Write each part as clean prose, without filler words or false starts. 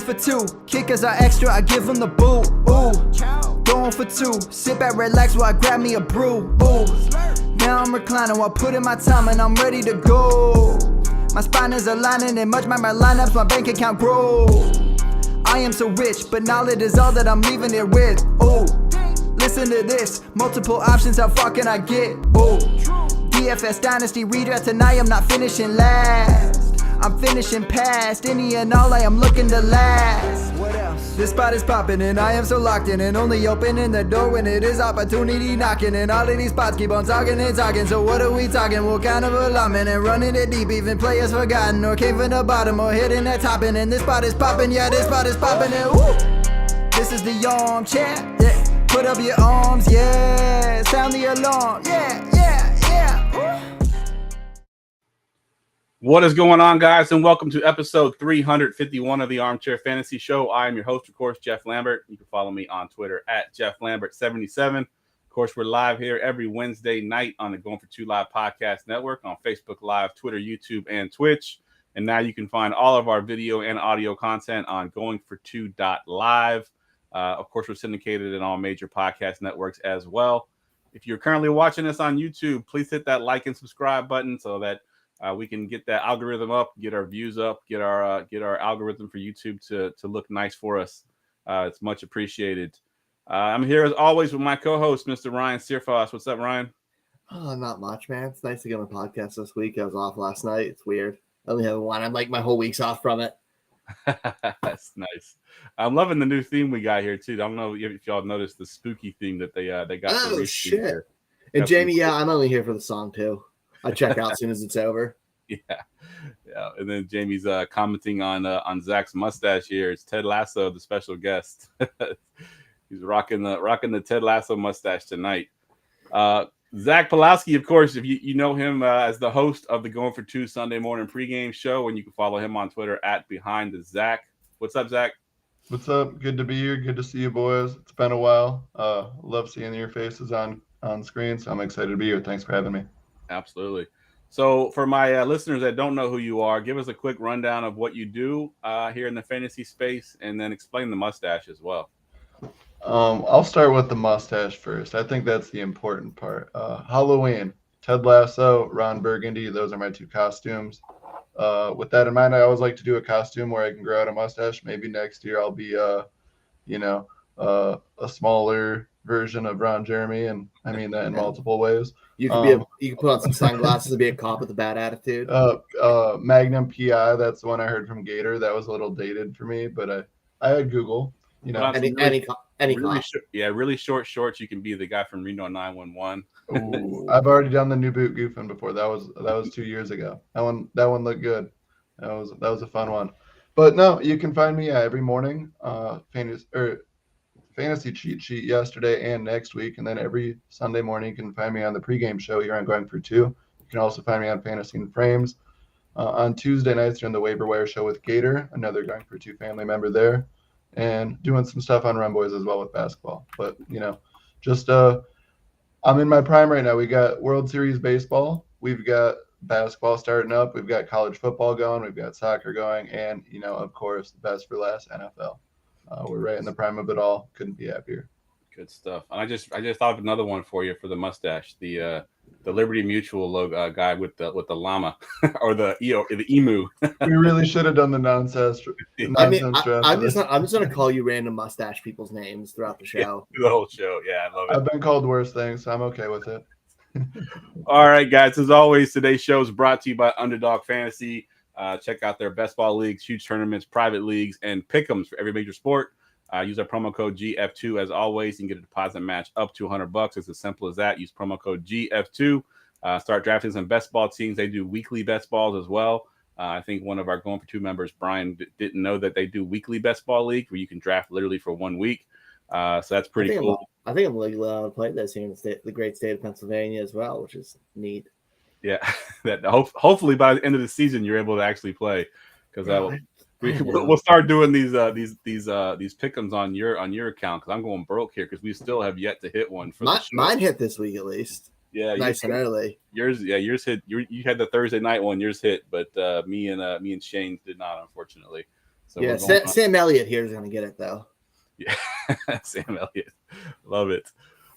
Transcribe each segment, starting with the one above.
for two. Kickers are extra, I give them the boot. Ooh, going for two. Sit back, relax while I grab me a brew. Ooh, now I'm reclining while putting my time and I'm ready to go. My spine is aligning and much my lineups, my bank account grow. I am so rich, but knowledge is all that I'm leaving it with. Ooh, listen to this. Multiple options, how far can I get? Ooh, DFS Dynasty redraft tonight, I'm not finishing last. I'm finishing past any and all, I am looking to last. What else? This spot is popping and I am so locked in and only opening the door when it is opportunity knocking. And all of these spots keep on talking and talking. So what are we talking? What kind of alignment? And running it deep, even players forgotten or came from the bottom or hitting that top end. And this spot is popping, yeah, this spot is popping. And woo! This is the armchair, yeah. Put up your arms, yeah. Sound the alarm, yeah, yeah, yeah. Woo! What is going on, guys, and welcome to episode 351 of the Armchair Fantasy Show. I am your host, of course, Geoff Lambert. You can follow me on Twitter at JeoffLambert77. Of course, we're live here every Wednesday night on the Going for Two Live podcast network on Facebook Live, Twitter, YouTube, and Twitch. And now you can find all of our video and audio content on goingfor2.live. Of course, we're syndicated in all major podcast networks as well. If you're currently watching us on YouTube, please hit that like and subscribe button so that we can get that algorithm up, get our views up, get our algorithm for YouTube to look nice for us. It's much appreciated. I'm here as always with my co-host, Mr. Ryan Searfoss. What's up, Ryan? Oh, not much, man. It's nice to get on the podcast this week. I was off last night. It's weird. I only have one. I'm like my whole week's off from it. That's nice. I'm loving the new theme we got here too. I don't know if y'all noticed the spooky theme that they got. Oh shit! Here. And Jamie, yeah, I'm only here for the song too. I check out as soon as it's over. Yeah. And then Jamie's commenting on Zach's mustache here. It's Ted Lasso, the special guest. He's rocking the Ted Lasso mustache tonight. Zach Pellowski, of course, if you know him as the host of the Going for Two Sunday morning pregame show, and you can follow him on Twitter at Behind the Zach. What's up, Zach? What's up? Good to be here. Good to see you, boys. It's been a while. Love seeing your faces on screen, so I'm excited to be here. Thanks for having me. Absolutely. So for my listeners that don't know who you are, give us a quick rundown of what you do here in the fantasy space, and then explain the mustache as well. I'll start with the mustache first. I think that's the important part. Halloween, Ted Lasso, Ron Burgundy, those are my two costumes. With that in mind, I always like to do a costume where I can grow out a mustache. Maybe next year I'll be, a smaller version of Ron Jeremy, and I mean that in multiple ways. You can you can put on some sunglasses and be a cop with a bad attitude. Magnum PI, that's the one I heard from Gator. That was a little dated for me, but I had Google. You know, any really really short shorts. You can be the guy from Reno 911. Ooh, I've already done the new boot goofing before. That was 2 years ago. That one looked good. That was a fun one. But no, you can find me every morning. Fantasy cheat sheet yesterday and next week, and then every Sunday morning you can find me on the pregame show here on Going for Two. You can also find me on Fantasy and Frames. On Tuesday nights during the Waiver Wire show with Gator, another Going for Two family member there, and doing some stuff on Run Boys as well with basketball. But I'm in my prime right now. We got World Series baseball, we've got basketball starting up, we've got college football going, we've got soccer going, and of course the best for last, NFL. We're right in the prime of it all. Couldn't be happier. Good stuff. And I just thought of another one for you for the mustache. The Liberty Mutual logo guy with the llama or the emu. We really should have done the nonsense. I'm just gonna call you random mustache people's names throughout the show. Yeah, the whole show. Yeah, I love it. I've been called worse things, so I'm okay with it. All right, guys. As always, today's show is brought to you by Underdog Fantasy. Check out their best ball leagues, huge tournaments, private leagues, and pick'ems for every major sport. Use our promo code GF2 as always. You can get a deposit match up to $100. It's as simple as that. Use promo code GF2. Start drafting some best ball teams. They do weekly best balls as well. I think one of our Going for Two members, Brian, didn't know that they do weekly best ball league where you can draft literally for 1 week. So that's pretty cool. I think I'm legally allowed to play this here in the great state of Pennsylvania as well, which is neat. Yeah, that hopefully by the end of the season you're able to actually play, because we'll start doing these pick'ems on your account, because I'm going broke here because we still have yet to hit one for mine hit this week at least. Yeah, nice and early. Yours hit. You had the Thursday night one. Yours hit, but me and Shane did not, unfortunately. So yeah, Sam Elliott here is going to get it though. Yeah, Sam Elliott, love it.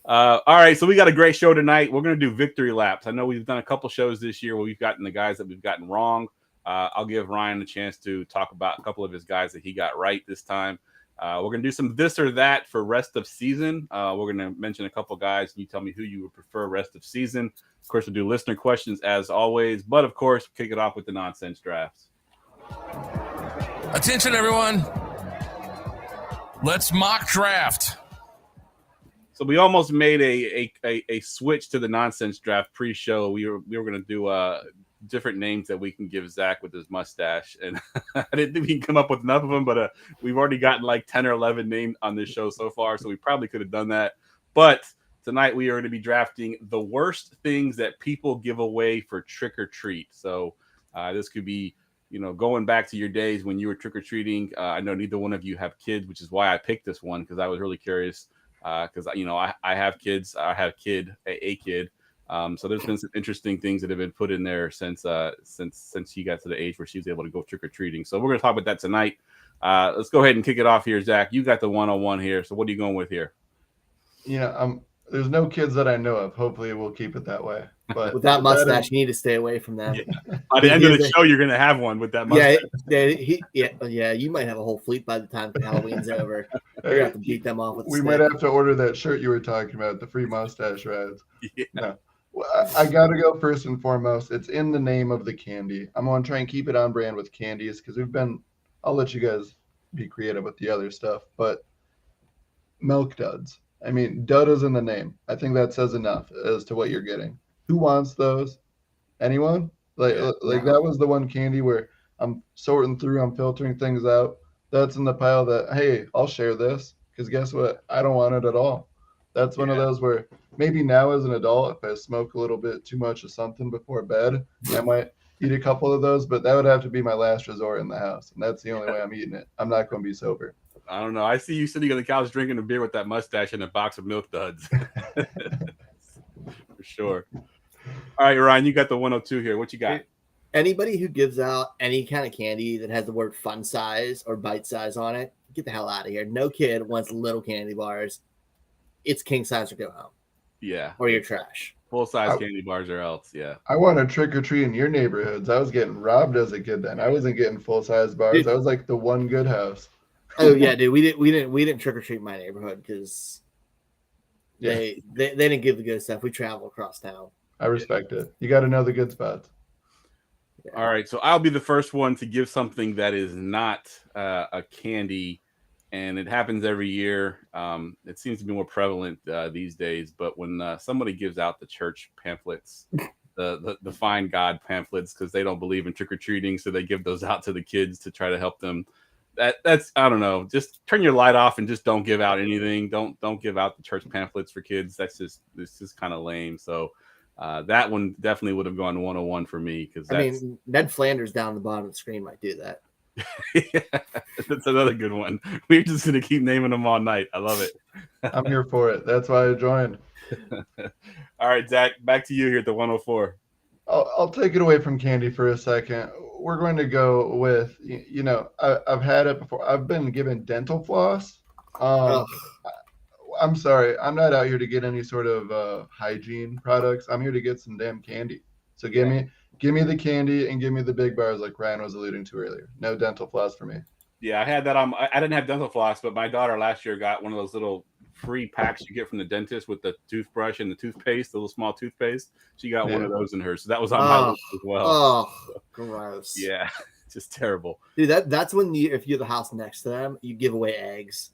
All right, so we got a great show tonight. We're going to do victory laps. I know we've done a couple shows this year where we've gotten the guys that we've gotten wrong. I'll give Ryan a chance to talk about a couple of his guys that he got right this time. We're going to do some this or that for rest of season. We're going to mention a couple guys, and you tell me who you would prefer rest of season. Of course, we'll do listener questions as always, but of course, kick it off with the nonsense drafts. Attention, everyone. Let's mock draft. So we almost made a switch to the nonsense draft pre-show. We were going to do different names that we can give Zach with his mustache, and I didn't think we can come up with enough of them, but we've already gotten like 10 or 11 names on this show so far, so we probably could have done that. But tonight we are going to be drafting the worst things that people give away for trick or treat. So this could be, going back to your days when you were trick or treating. I know neither one of you have kids, which is why I picked this one, because I was really curious. Because I have kids. I have a kid. So there's been some interesting things that have been put in there since she got to the age where she was able to go trick or treating. So we're going to talk about that tonight. Let's go ahead and kick it off here, Zach. You got the 101 here. So what are you going with here? There's no kids that I know of. Hopefully, we'll keep it that way. But with that mustache, you need to stay away from them. Yeah. By the end of the show, you're going to have one with that mustache. Yeah. You might have a whole fleet by the time Halloween's over. You're going to have to beat them off with. We might have to order that shirt you were talking about, the free mustache rides. Yeah. No. Well, I got to go first and foremost. It's in the name of the candy. I'm going to try and keep it on brand with candies because I'll let you guys be creative with the other stuff, but milk duds. I mean, dud is in the name. I think that says enough as to what you're getting. Who wants those? Anyone? That was the one candy where I'm sorting through, I'm filtering things out. That's in the pile that, hey, I'll share this because guess what? I don't want it at all. That's one of those where maybe now as an adult, if I smoke a little bit too much of something before bed, I might eat a couple of those, but that would have to be my last resort in the house. And that's the only way I'm eating it. I'm not going to be sober. I don't know. I see you sitting on the couch drinking a beer with that mustache and a box of milk duds. For sure. All right, Ryan, you got the 102 here. What you got? Anybody who gives out any kind of candy that has the word fun size or bite size on it, get the hell out of here. No kid wants little candy bars. It's king size or go home. Yeah. Or you're trash. Full size candy bars or else. Yeah. I want a trick or treat in your neighborhoods. I was getting robbed as a kid then. I wasn't getting full size bars. Dude. I was like the one good house. Oh yeah, dude. We didn't trick or treat in my neighborhood because they didn't give the good stuff. We travel across town. I respect it. You got to know the good spots. Yeah. All right, so I'll be the first one to give something that is not a candy, and it happens every year. It seems to be more prevalent these days. But when somebody gives out the church pamphlets, the Find God pamphlets, because they don't believe in trick or treating, so they give those out to the kids to try to help them. That's I don't know. Just turn your light off and just don't give out anything. Don't give out the church pamphlets for kids. This is kind of lame. So that one definitely would have gone 101 for me because Ned Flanders down the bottom of the screen might do that. Yeah, that's another good one. We're just gonna keep naming them all night. I love it. I'm here for it. That's why I joined. All right, Zach, back to you here at the 104. I'll take it away from candy for a second. We're going to go with, I've had it before. I've been given dental floss. I'm sorry. I'm not out here to get any sort of hygiene products. I'm here to get some damn candy. So give me the candy and give me the big bars like Ryan was alluding to earlier. No dental floss for me. Yeah, I had that on. I didn't have dental floss, but my daughter last year got one of those little free packs you get from the dentist with the toothbrush and the toothpaste, the little small toothpaste. She got one of those in hers, so that was on my list as well. Oh, gross! Yeah, just terrible, dude. That's when if you have the house next to them, you give away eggs.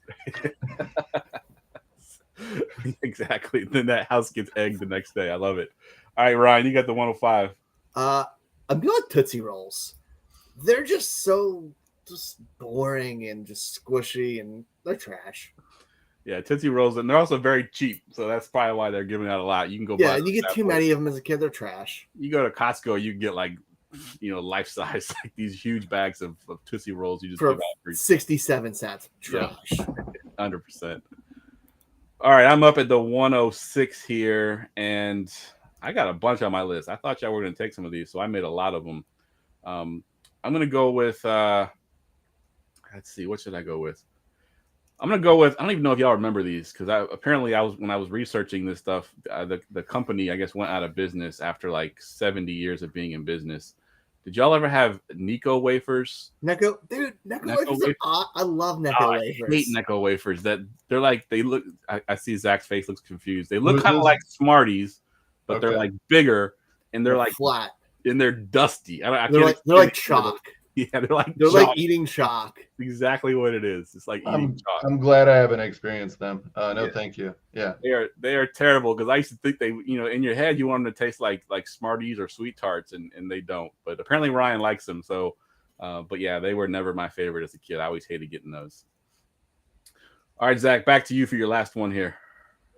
Exactly. Then that house gets egged the next day. I love it. All right, Ryan, you got the 105. I'm going Tootsie Rolls. They're just boring and just squishy, and they're trash. Yeah, Tootsie Rolls, and they're also very cheap, so that's probably why they're giving out a lot. You can go buy. Yeah, and you get too many of them as a kid. They're trash. You go to Costco, you get like, life size, like these huge bags of Tootsie Rolls. You just give out for 67 cents. Trash. Yeah, 100%. All right, I'm up at the 106 here, and I got a bunch on my list. I thought y'all were going to take some of these, so I made a lot of them. I'm going to go with let's see, what should I go with? I'm gonna go with. I don't even know if y'all remember these because when I was researching this stuff, the company I guess went out of business after like 70 years of being in business. Did y'all ever have Necco wafers? Necco wafers. I love Necco wafers. I hate Necco wafers. They look. I see Zach's face looks confused. They look Who's kind of this? like Smarties, but Okay. they're like bigger and they're like flat. And they're dusty. I They're can't like explain it. chalk. Yeah, they're like like eating chalk. Exactly what it is. It's like eating chalk. I'm glad I haven't experienced them. No, Yeah. thank you. Yeah, They are terrible because I used to think they, in your head you want them to taste like Smarties or Sweet Tarts, and they don't. But apparently Ryan likes them. So, but yeah, they were never my favorite as a kid. I always hated getting those. All right, Zach, back to you for your last one here.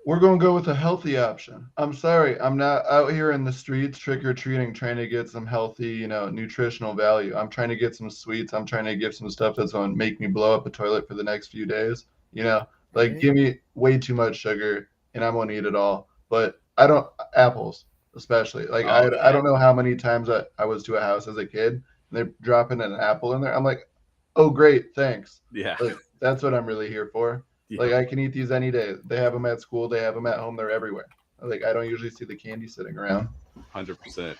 we're going to go with a healthy option. I'm sorry, I'm not out here in the streets trick or treating trying to get some healthy, nutritional value. I'm trying to get some sweets. I'm trying to get some stuff that's going to make me blow up a toilet for the next few days. Give me way too much sugar and I'm going to eat it all. But I don't apples, especially. I don't know how many times I was to a house as a kid and they're dropping an apple in there. I'm like, oh great, thanks. Yeah. That's what I'm really here for. Yeah. I can eat these any day. They have them at school. They have them at home. They're everywhere. I don't usually see the candy sitting around. 100%.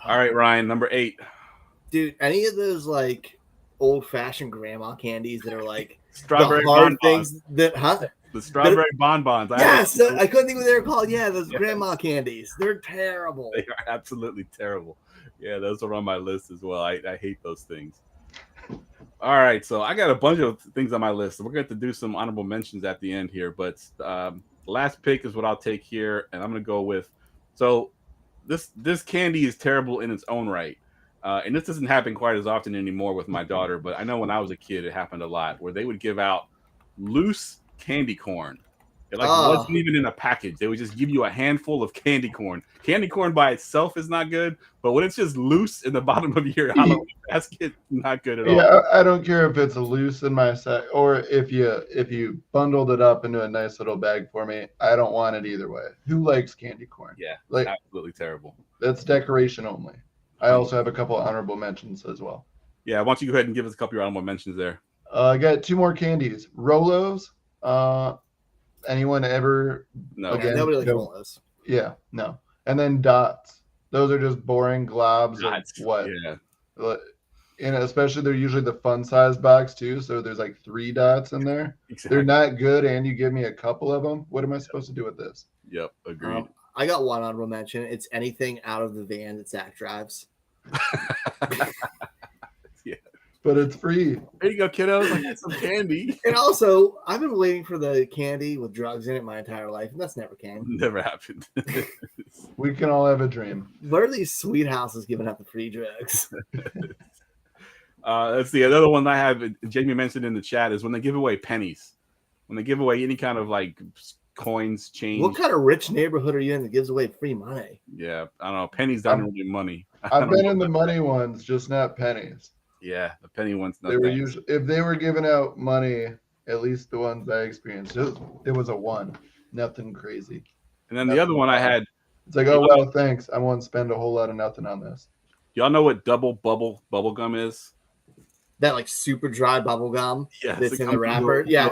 All right, Ryan, number 8. Dude, any of those old-fashioned grandma candies that are strawberry the hard bonbons. things that The strawberry bonbons. Yes, I couldn't think what they were called. Yeah, those grandma candies. They're terrible. They are absolutely terrible. Yeah, those are on my list as well. I hate those things. All right, so I got a bunch of things on my list. We're going to do some honorable mentions at the end here, but the last pick is what I'll take here, and I'm going to go with. So this candy is terrible in its own right, and this doesn't happen quite as often anymore with my daughter, but I know when I was a kid it happened a lot, where they would give out loose candy corn. It wasn't even in a package. They would just give you a handful of candy corn. Candy corn by itself is not good, but when it's just loose in the bottom of your Halloween basket, not good at all. Yeah, I don't care if it's loose in my set or if you bundled it up into a nice little bag for me. I don't want it either way. Who likes candy corn? Yeah, absolutely terrible. That's decoration only. I also have a couple of honorable mentions as well. Yeah, why don't you go ahead and give us a couple of your honorable mentions there? I got 2 more candies. Rolos. Anyone ever? No. Okay, nobody likes Rolos. Yeah, no. And then dots. Those are just boring globs of what? Yeah. And especially they're usually the fun size box too. So there's 3 dots in there. Exactly. They're not good, and you give me a couple of them. What am I supposed to do with this? Yep, agreed. I got one honorable mention. It's anything out of the van that Zach drives. Yeah. But it's free. There you go, kiddos. I got some candy. And also, I've been waiting for the candy with drugs in it my entire life, and that's never came. Never happened. We can all have a dream. What are these sweet houses giving out the free drugs? Let's see. Another one I have, Jamie mentioned in the chat, is when they give away pennies. When they give away any kind of coins, change. What kind of rich neighborhood are you in that gives away free money? Yeah, I don't know. Pennies don't really money. I've been in the money ones, just not pennies. Yeah, the penny ones. They were usually, if they were giving out money, at least the ones I experienced, it was a 1, nothing crazy. And then the other one I had, it's oh well, thanks. I won't spend a whole lot of nothing on this. Y'all know what double bubble gum is? That super dry bubble gum that's in the wrapper. Yeah,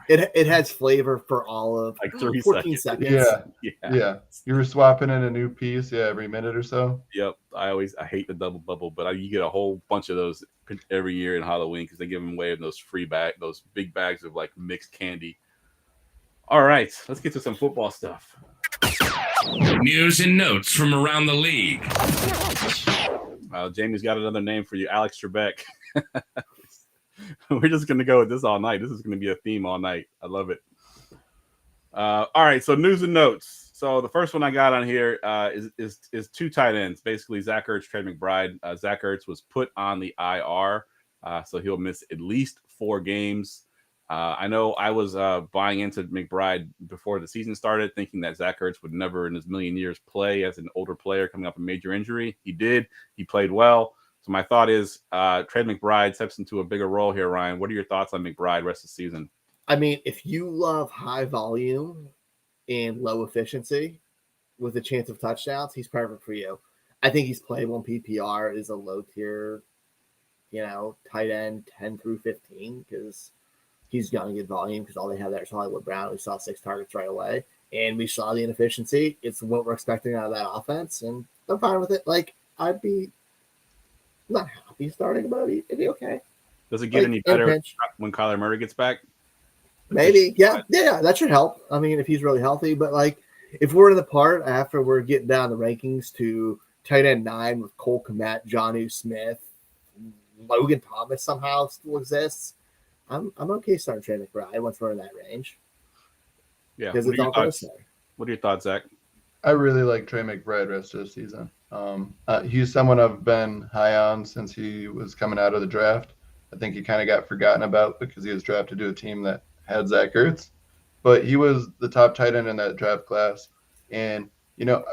it has flavor for all of 14 seconds. Yeah. You were swapping in a new piece, every minute or so. Yep. I hate the double bubble, but you get a whole bunch of those every year in Halloween because they give them away in those those big bags of mixed candy. All right, let's get to some football stuff. News and notes from around the league. Jamie's got another name for you, Alex Trebek. We're just going to go with this all night. This is going to be a theme all night. I love it. All right, so news and notes. So the first one I got on here is 2 tight ends. Basically, Zach Ertz, Trey McBride. Zach Ertz was put on the IR, so he'll miss at least 4 games. I know I was buying into McBride before the season started, thinking that Zach Ertz would never in his million years play as an older player coming up a major injury. He did. He played well. So my thought is Trey McBride steps into a bigger role here, Ryan. What are your thoughts on McBride rest of the season? I mean, if you love high volume and low efficiency with a chance of touchdowns, he's perfect for you. I think he's playable in PPR is a low tier tight end 10 through 15 because he's going to get volume because all they have there is Hollywood Brown. We saw 6 targets right away, and we saw the inefficiency. It's what we're expecting out of that offense, and I'm fine with it. Like, I'd be not happy starting, but it'd be okay. Does it get any better when Kyler Murray gets back? Maybe, yeah, that should help. I mean, if he's really healthy, but like, if we're in the part after we're getting down the rankings to tight end 9 with Cole Kmet, Jonnu Smith, Logan Thomas somehow still exists, I'm okay starting Trey McBride once we're in that range. Yeah. Because it's all close there. What are your thoughts, Zach? I really like Trey McBride rest of the season. He's someone I've been high on since he was coming out of the draft. I think he kind of got forgotten about because he was drafted to a team that had Zach Ertz, but he was the top tight end in that draft class. And,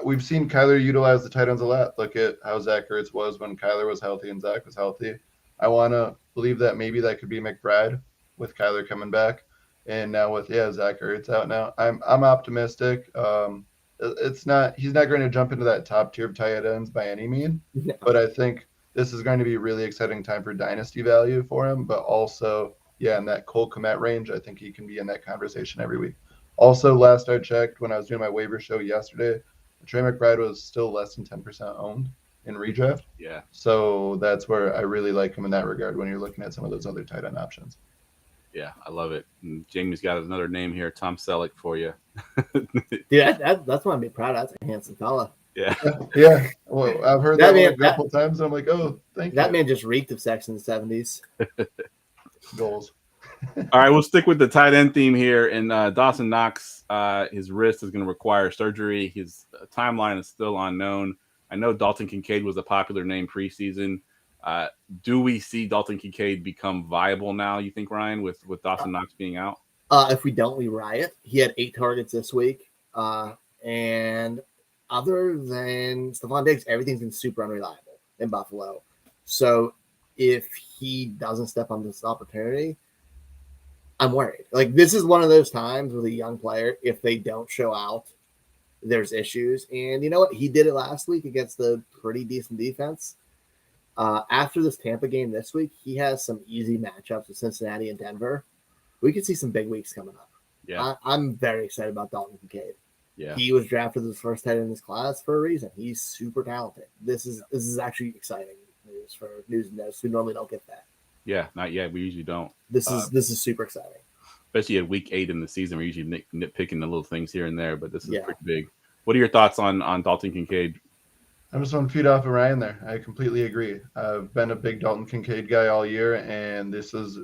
we've seen Kyler utilize the tight ends a lot. Look at how Zach Ertz was when Kyler was healthy and Zach was healthy. I want to believe that maybe that could be McBride with Kyler coming back. And now with, Zach Ertz out now, I'm optimistic. He's not going to jump into that top tier of tight ends by any means, but I think this is going to be a really exciting time for dynasty value for him, but also, in that Cole Kmet range, I think he can be in that conversation every week. Also, last I checked when I was doing my waiver show yesterday, Trey McBride was still less than 10% owned in redraft. Yeah. So that's where I really like him in that regard when you're looking at some of those other tight end options. Yeah, I love it. And Jamie's got another name here, Tom Selleck, for you. Dude, that's what I'm being proud of. That's a handsome fella. Yeah. Yeah. Well, I've heard that a couple times. And I'm like, oh, thank you. That man just reeked of sex in the 70s. Goals. All right, we'll stick with the tight end theme here. And Dawson Knox, his wrist is going to require surgery. His timeline is still unknown. I know Dalton Kincaid was a popular name preseason. Do we see Dalton Kincaid become viable now, you think, Ryan, with Dawson Knox being out? If we don't, we riot. He had 8 targets this week. And other than Stephon Diggs, everything's been super unreliable in Buffalo. So if he doesn't step on this opportunity, I'm worried. Like, this is one of those times with a young player, if they don't show out, there's issues. And you know what? He did it last week against the pretty decent defense. After this Tampa game this week, he has some easy matchups with Cincinnati and Denver. We could see some big weeks coming up. Yeah, I'm very excited about Dalton Kincaid. Yeah, he was drafted as the first tight end in this class for a reason. He's super talented. This is actually exciting news for news and notes. We normally don't get that. Yeah, not yet. We usually don't. This is super exciting. Especially at week 8 in the season, we're usually nitpicking the little things here and there, but this is pretty big. What are your thoughts on Dalton Kincaid? I'm just one feet off of Ryan there. I completely agree. I've been a big Dalton Kincaid guy all year, and this is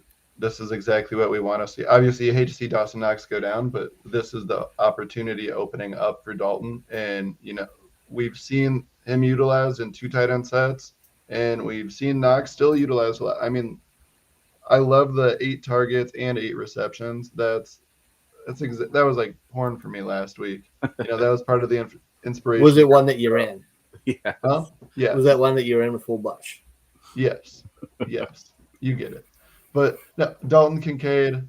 exactly what we want to see. Obviously, you hate to see Dawson Knox go down, but this is the opportunity opening up for Dalton. And, we've seen him utilized in 2 tight end sets, and we've seen Knox still utilized a lot. I mean, I love the 8 targets and 8 receptions. That was like porn for me last week. That was part of the inspiration. Was it one that you're in? Yeah. Huh? Yeah. Was that one that you're in with full bush? Yes. Yes. You get it. But no, Dalton Kincaid,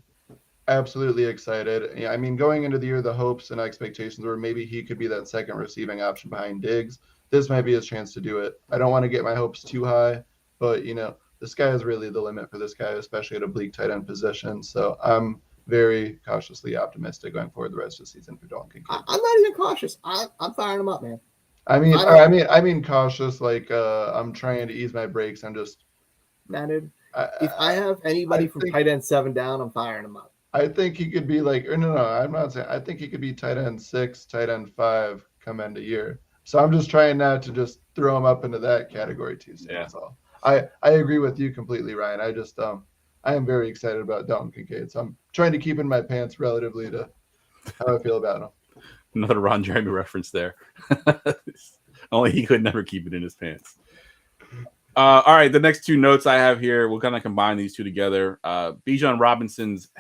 absolutely excited. Yeah, I mean, going into the year, the hopes and expectations were maybe he could be that second receiving option behind Diggs. This might be his chance to do it. I don't want to get my hopes too high, but, the sky is really the limit for this guy, especially at a bleak tight end position. So I'm very cautiously optimistic going forward the rest of the season for Dalton Kincaid. I'm not even cautious. I'm firing him up, man. I mean cautious. Like I'm trying to ease my brakes. I'm just. Nah, dude. If I have anybody from tight end 7 down, I'm firing him up. I think he could be like, or no, I'm not saying. I think he could be tight end 6, tight end 5 come end of year. So I'm just trying not to just throw him up into that category too. So that's all. I agree with you completely, Ryan. I just I am very excited about Dalton Kincaid. So I'm trying to keep in my pants relatively to how I feel about him. Another Ron Jeremy reference there. Only he could never keep it in his pants. All right, the next 2 notes I have here, we'll kind of combine these 2 together. Bijan Robinson's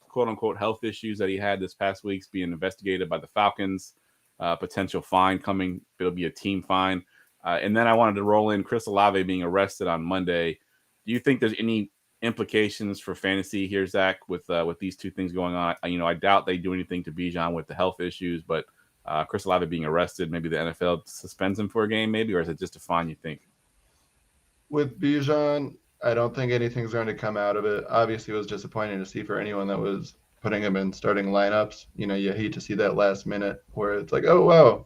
quote-unquote health issues that he had this past week is being investigated by the Falcons. Potential fine coming. It'll be a team fine. And then I wanted to roll in Chris Olave being arrested on Monday. Do you think there's any implications for fantasy here, Zach, with these 2 things going on? I doubt they do anything to Bijan with the health issues, but Chris Olave being arrested, maybe the NFL suspends him for a game, maybe, or is it just a fine, you think? With Bijan, I don't think anything's going to come out of it. Obviously, it was disappointing to see for anyone that was putting him in starting lineups. You hate to see that last minute where it's like, oh,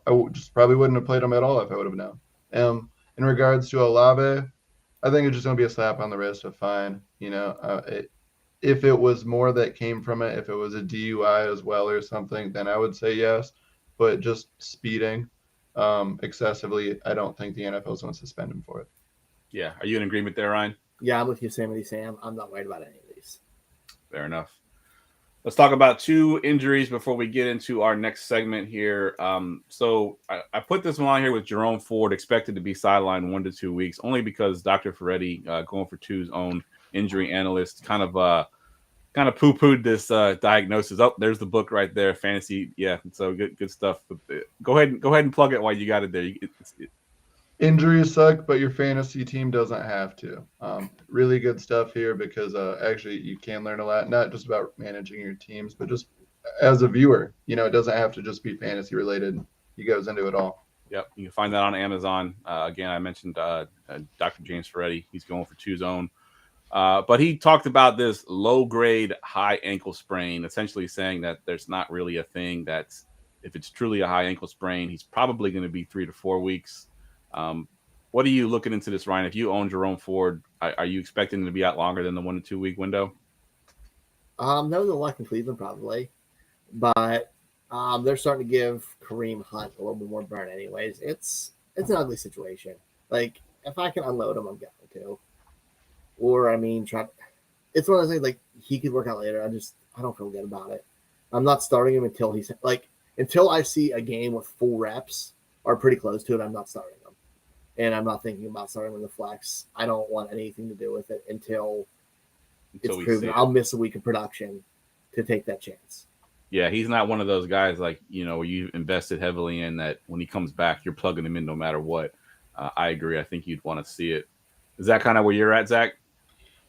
wow, just probably wouldn't have played him at all if I would have known. In regards to Olave, I think it's just going to be a slap on the wrist, a fine. If it was more that came from it, if it was a DUI as well or something, then I would say yes. But just speeding excessively, I don't think the NFL is going to suspend him for it. Yeah. Are you in agreement there, Ryan? Yeah, I'm with you, Sam. I'm not worried about any of these. Fair enough. Let's talk about 2 injuries before we get into our next segment here. So I put this one on here with Jerome Ford, expected to be sidelined 1 to 2 weeks, only because Dr. Ferretti, going for 2's own injury analyst, kind of poo-pooed this diagnosis. Oh, there's the book right there, fantasy. Yeah, so good stuff. Go ahead and plug it while you got it there. Injuries suck, but your fantasy team doesn't have to. Really good stuff here because actually you can learn a lot, not just about managing your teams, but just as a viewer. It doesn't have to just be fantasy related. He goes into it all. Yep, you can find that on Amazon. Again, I mentioned Dr. James Ferretti. He's going for 2's own. But he talked about this low-grade high ankle sprain, essentially saying that there's not really a thing that's, if it's truly a high ankle sprain, he's probably going to be 3 to 4 weeks. What are you looking into this, Ryan? If you own Jerome Ford, are you expecting him to be out longer than the 1 to 2 week window? No, the luck in Cleveland probably, but they're starting to give Kareem Hunt a little bit more burn anyways. It's an ugly situation. Like, if I can unload him, I'm going to. Or, it's one of those things, like, he could work out later. I don't feel good about it. I'm not starting him until I see a game with full reps or pretty close to it, I'm not starting him. And I'm not thinking about starting him in the flex. I don't want anything to do with it until it's proven. I'll miss a week of production to take that chance. Yeah, he's not one of those guys like, where you invested heavily in that when he comes back, you're plugging him in no matter what. I agree. I think you'd want to see it. Is that kind of where you're at, Zach?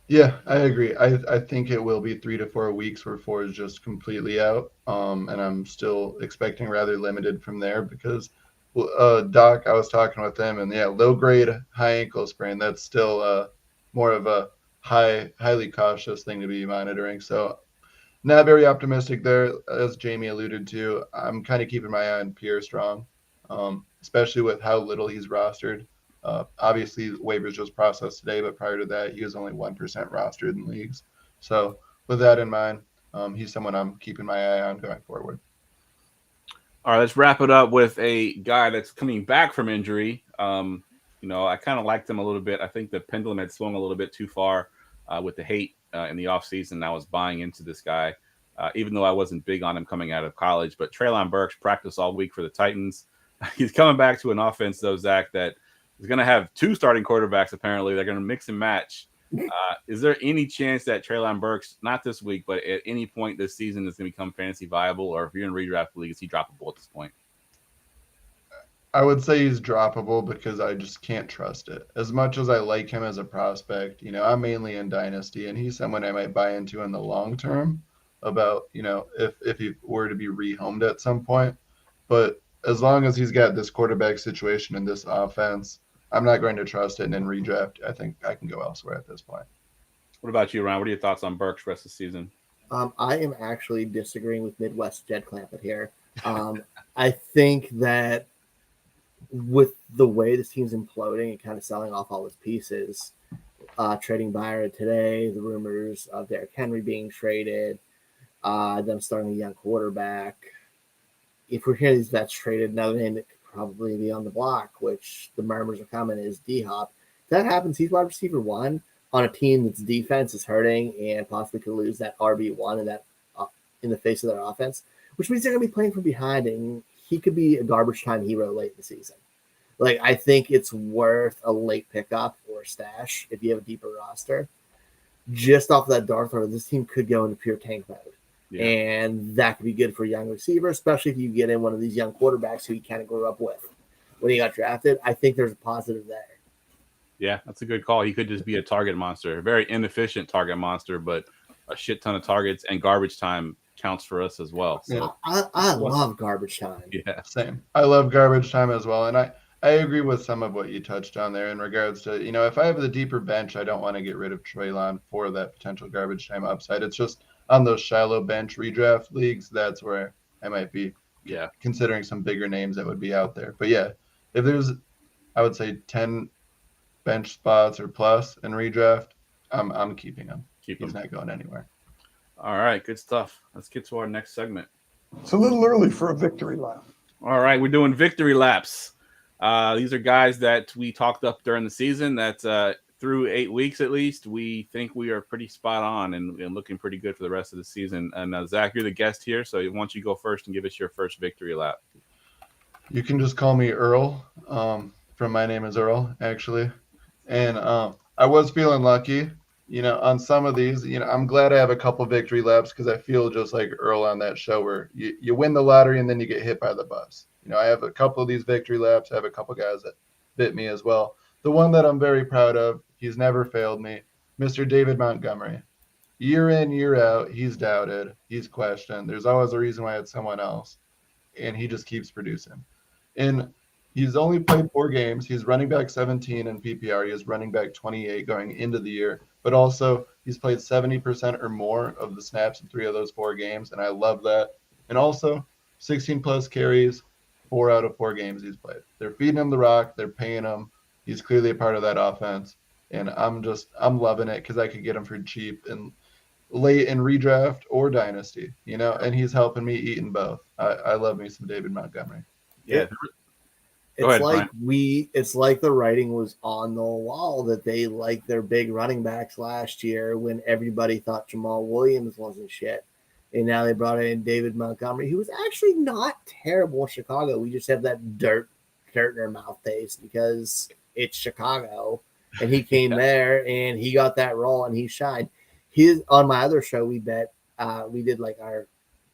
Yeah, I agree. I think it will be 3 to 4 weeks where Ford is just completely out. And I'm still expecting rather limited from there because Doc, I was talking with them, and low grade high ankle sprain, that's still more of a highly cautious thing to be monitoring. So not very optimistic there, as Jamie alluded to. I'm kind of keeping my eye on Pierre Strong, especially with how little he's rostered. Obviously, waivers just processed today, but prior to that, he was only 1% rostered in leagues. So with that in mind, he's someone I'm keeping my eye on going forward. All right, let's wrap it up with a guy that's coming back from injury. I kind of liked him a little bit. I think the pendulum had swung a little bit too far with the hate in the offseason. I was buying into this guy, even though I wasn't big on him coming out of college. But Treylon Burks practiced all week for the Titans. He's coming back to an offense, though, Zach, that is going to have 2 starting quarterbacks, apparently. They're going to mix and match. Is there any chance that Treylon Burks, not this week, but at any point this season, is going to become fantasy viable? Or if you're in redraft league, is he droppable at this point? I would say he's droppable because I just can't trust it. As much as I like him as a prospect, I'm mainly in Dynasty, and he's someone I might buy into in the long term about, if he were to be rehomed at some point. But as long as he's got this quarterback situation in this offense, I'm not going to trust it. And in redraft, I think I can go elsewhere at this point. What about you, Ryan? What are your thoughts on Burks rest of the season? I am actually disagreeing with Midwest Jed Clampett here. I think that with the way this team's imploding and kind of selling off all its pieces, trading Byron today, the rumors of Derrick Henry being traded, them starting a young quarterback. If we're hearing these vets traded, another name that could probably be on the block, which the murmurs are coming, is D-Hop. If that happens, he's wide receiver 1 on a team that's defense is hurting and possibly could lose that RB1 and that in the face of their offense, which means they're going to be playing from behind, and he could be a garbage time hero late in the season. Like, I think it's worth a late pickup or a stash if you have a deeper roster. Just off of that dart throw, this team could go into pure tank mode. Yeah. And that could be good for a young receiver, especially if you get in one of these young quarterbacks who you kind of grew up with when he got drafted. I think there's a positive there. Yeah, that's a good call. He could just be a target monster, a very inefficient target monster, but a shit ton of targets and garbage time counts for us as well. So I love garbage time. Yeah, same. I love garbage time as well. And I agree with some of what you touched on there in regards to, if I have the deeper bench, I don't want to get rid of Treylon for that potential garbage time upside. It's just on those shallow bench redraft leagues, that's where I might be considering some bigger names that would be out there. But yeah, if there's, I would say 10 bench spots or plus in redraft, I'm keeping him. He's not going anywhere. All right, good stuff. Let's get to our next segment. It's a little early for a victory lap. All right, we're doing victory laps. These are guys that we talked up during the season that through 8 weeks at least, we think we are pretty spot on and looking pretty good for the rest of the season. And Zach, you're the guest here, so why don't you go first and give us your first victory lap? You can just call me Earl. From My Name is Earl, actually. And I was feeling lucky, on some of these. I'm glad I have a couple victory laps because I feel just like Earl on that show where you win the lottery and then you get hit by the bus. I have a couple of these victory laps. I have a couple guys that bit me as well. The one that I'm very proud of, he's never failed me, Mr. David Montgomery. Year in, year out, he's doubted. He's questioned. There's always a reason why it's someone else. And he just keeps producing. And he's only played 4 games. He's running back 17 in PPR. He is running back 28 going into the year. But also, he's played 70% or more of the snaps in 3 of those 4 games. And I love that. And also, 16-plus carries, 4 out of 4 games he's played. They're feeding him the rock. They're paying him. He's clearly a part of that offense. And I'm loving it because I could get him for cheap and late in redraft or dynasty, and he's helping me eat in both. I love me some David Montgomery. Yeah. It's like the writing was on the wall that they liked their big running backs last year when everybody thought Jamal Williams wasn't shit. And now they brought in David Montgomery, who was actually not terrible in Chicago. We just have that dirt in our mouth taste because it's Chicago. And he came there and he got that role and he shined. On my other show, we did like our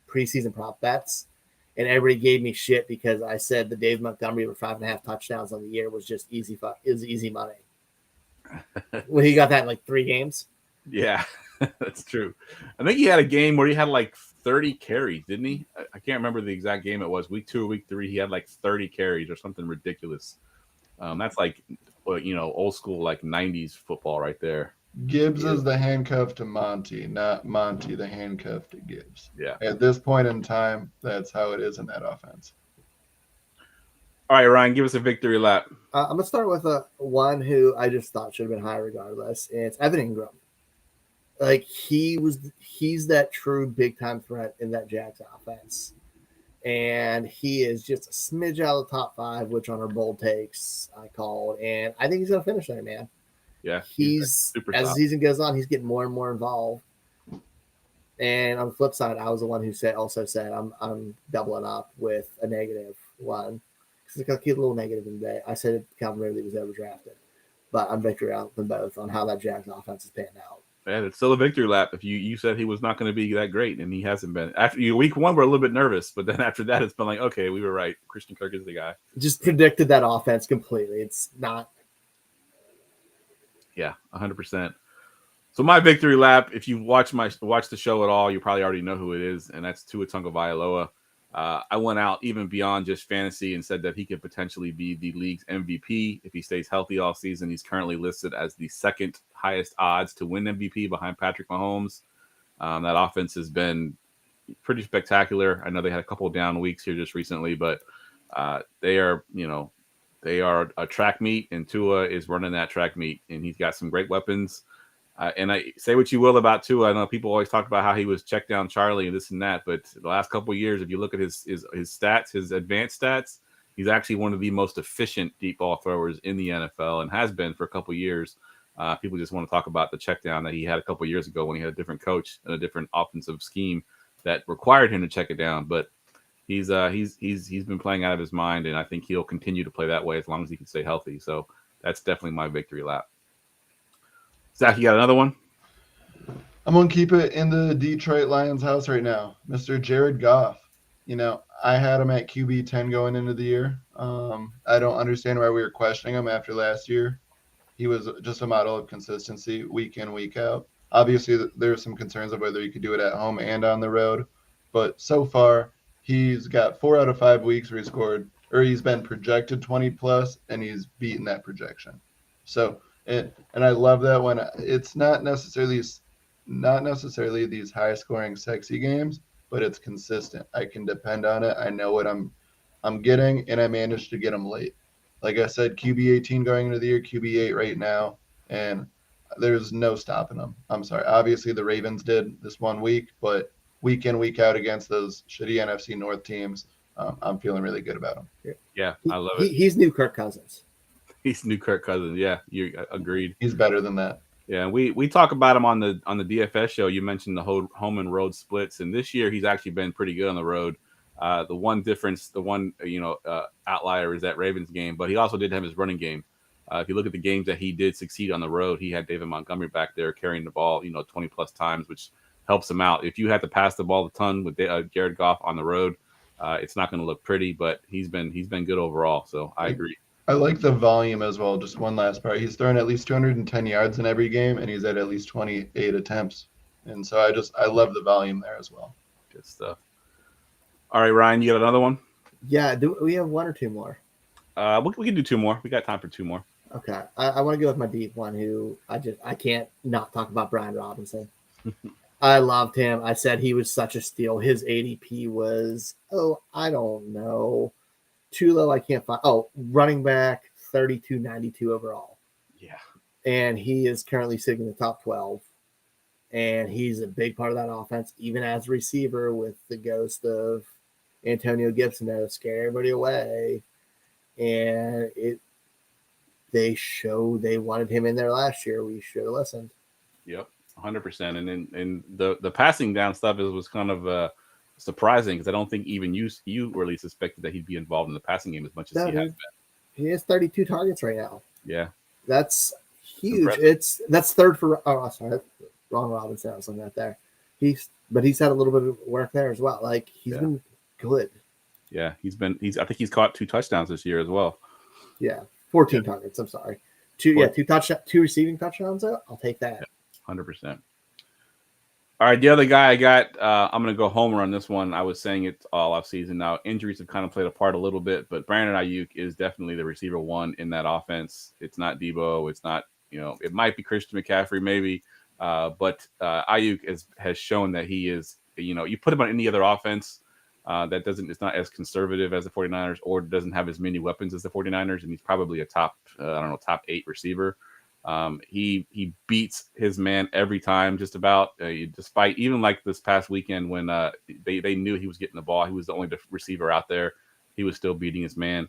preseason prop bets. And everybody gave me shit because I said the Dave Montgomery with 5.5 touchdowns on the year was just easy money. Well, he got that in like 3 games. Yeah, that's true. I think he had a game where he had like 30 carries, didn't he? I can't remember the exact game it was. Week 2 or week 3, he had like 30 carries or something ridiculous. That's like, old school, like 90s football right there. Gibbs is the handcuff to Monty, not Monty the handcuff to Gibbs. Yeah. At this point in time, that's how it is in that offense. All right, Ryan, give us a victory lap. I'm going to start with one who I just thought should have been high regardless. And it's Evan Ingram. Like he's that true big time threat in that Jags offense. And he is just a smidge out of the top 5, which on our bold takes I called. And I think he's going to finish there, man. Yeah, he's as the season goes on, he's getting more and more involved. And on the flip side, I was the one who said I'm doubling up with a negative one because it's got a cute little negative in the day. I said Calvin Ridley was overdrafted, but I'm victory out them both on how that Jags offense is panning out. And it's still a victory lap. If you said he was not going to be that great, and he hasn't been. After week 1, we're a little bit nervous, but then after that, it's been like, okay, we were right. Christian Kirk is the guy. Just predicted that offense completely. It's not. Yeah, 100%. So my victory lap, if you watch the show at all, you probably already know who it is, and that's Tua Tagovailoa. I went out even beyond just fantasy and said that he could potentially be the league's MVP if he stays healthy all season. He's currently listed as the 2nd highest odds to win MVP behind Patrick Mahomes. That offense has been pretty spectacular. I know they had a couple of down weeks here just recently, but they are a track meet, and Tua is running that track meet, and he's got some great weapons. And I say what you will about Tua. I know people always talk about how he was check down Charlie and this and that, but the last couple of years, if you look at his stats, his advanced stats, he's actually one of the most efficient deep ball throwers in the NFL and has been for a couple of years. People just want to talk about the check down that he had a couple of years ago when he had a different coach and a different offensive scheme that required him to check it down. But he's been playing out of his mind, and I think he'll continue to play that way as long as he can stay healthy. So that's definitely my victory lap. Zach, you got another one? I'm going to keep it in the Detroit Lions house right now. Mr. Jared Goff. I had him at QB 10 going into the year. I don't understand why we were questioning him after last year. He was just a model of consistency week in, week out. Obviously, there are some concerns of whether he could do it at home and on the road. But so far, he's got 4 out of 5 weeks where he scored or he's been projected 20 plus, and he's beaten that projection. So, and I love that when it's not necessarily these high scoring, sexy games, but it's consistent. I can depend on it. I know what I'm getting, and I managed to get them late. Like I said, QB 18 going into the year, QB 8 right now, and there's no stopping them. I'm sorry. Obviously, the Ravens did this 1 week, but week in, week out against those shitty NFC North teams, I'm feeling really good about him. Yeah, I love it. He's new Kirk Cousins. He's new Kirk Cousins. Yeah, you agreed. He's better than that. Yeah, we talk about him on the DFS show. You mentioned the whole home and road splits, and this year he's actually been pretty good on the road. The one difference, outlier is that Ravens game, but he also did have his running game. If you look at the games that he did succeed on the road, he had David Montgomery back there carrying the ball, 20 plus times, which helps him out. If you have to pass the ball a ton with Jared Goff on the road, it's not going to look pretty, but he's been good overall. So I agree. I like the volume as well. Just one last part. He's thrown at least 210 yards in every game, and he's at least 28 attempts. And so I love the volume there as well. Good stuff. All right, Ryan, you got another one? Yeah, do we have one or two more? We can do two more. We got time for two more. Okay, I want to go with my deep one, who I can't not talk about Brian Robinson. I loved him. I said he was such a steal. His ADP was, I don't know, too low. I can't find. Running back 3292 overall. Yeah, and he is currently sitting in the top 12. And he's a big part of that offense, even as a receiver with the ghost of Antonio Gibson there to scare everybody away. And they wanted him in there last year. We should have listened. Yep, 100%. And then the passing down stuff was kind of surprising because I don't think even you really suspected that he'd be involved in the passing game as much as he has been. He has 32 targets right now. Yeah, that's huge. Impressive. That's third for. Oh, sorry, Ron Robinson. I was looking at there. He's had a little bit of work there as well. Like he's been good. Yeah, I think he's caught 2 touchdowns this year as well. Yeah, 14 targets. I'm sorry. 2 receiving touchdowns. I'll take that. 100%. All right, the other guy I got, I'm going to go homer on this one. I was saying it all off season. Now, injuries have kind of played a part a little bit, but Brandon Ayuk is definitely the receiver one in that offense. It's not Debo. It's not, it might be Christian McCaffrey maybe, but Ayuk has shown that he is, you put him on any other offense it's not as conservative as the 49ers or doesn't have as many weapons as the 49ers, and he's probably a top 8 receiver. He beats his man every time, just about. Despite even like this past weekend when they knew he was getting the ball, he was the only receiver out there. He was still beating his man.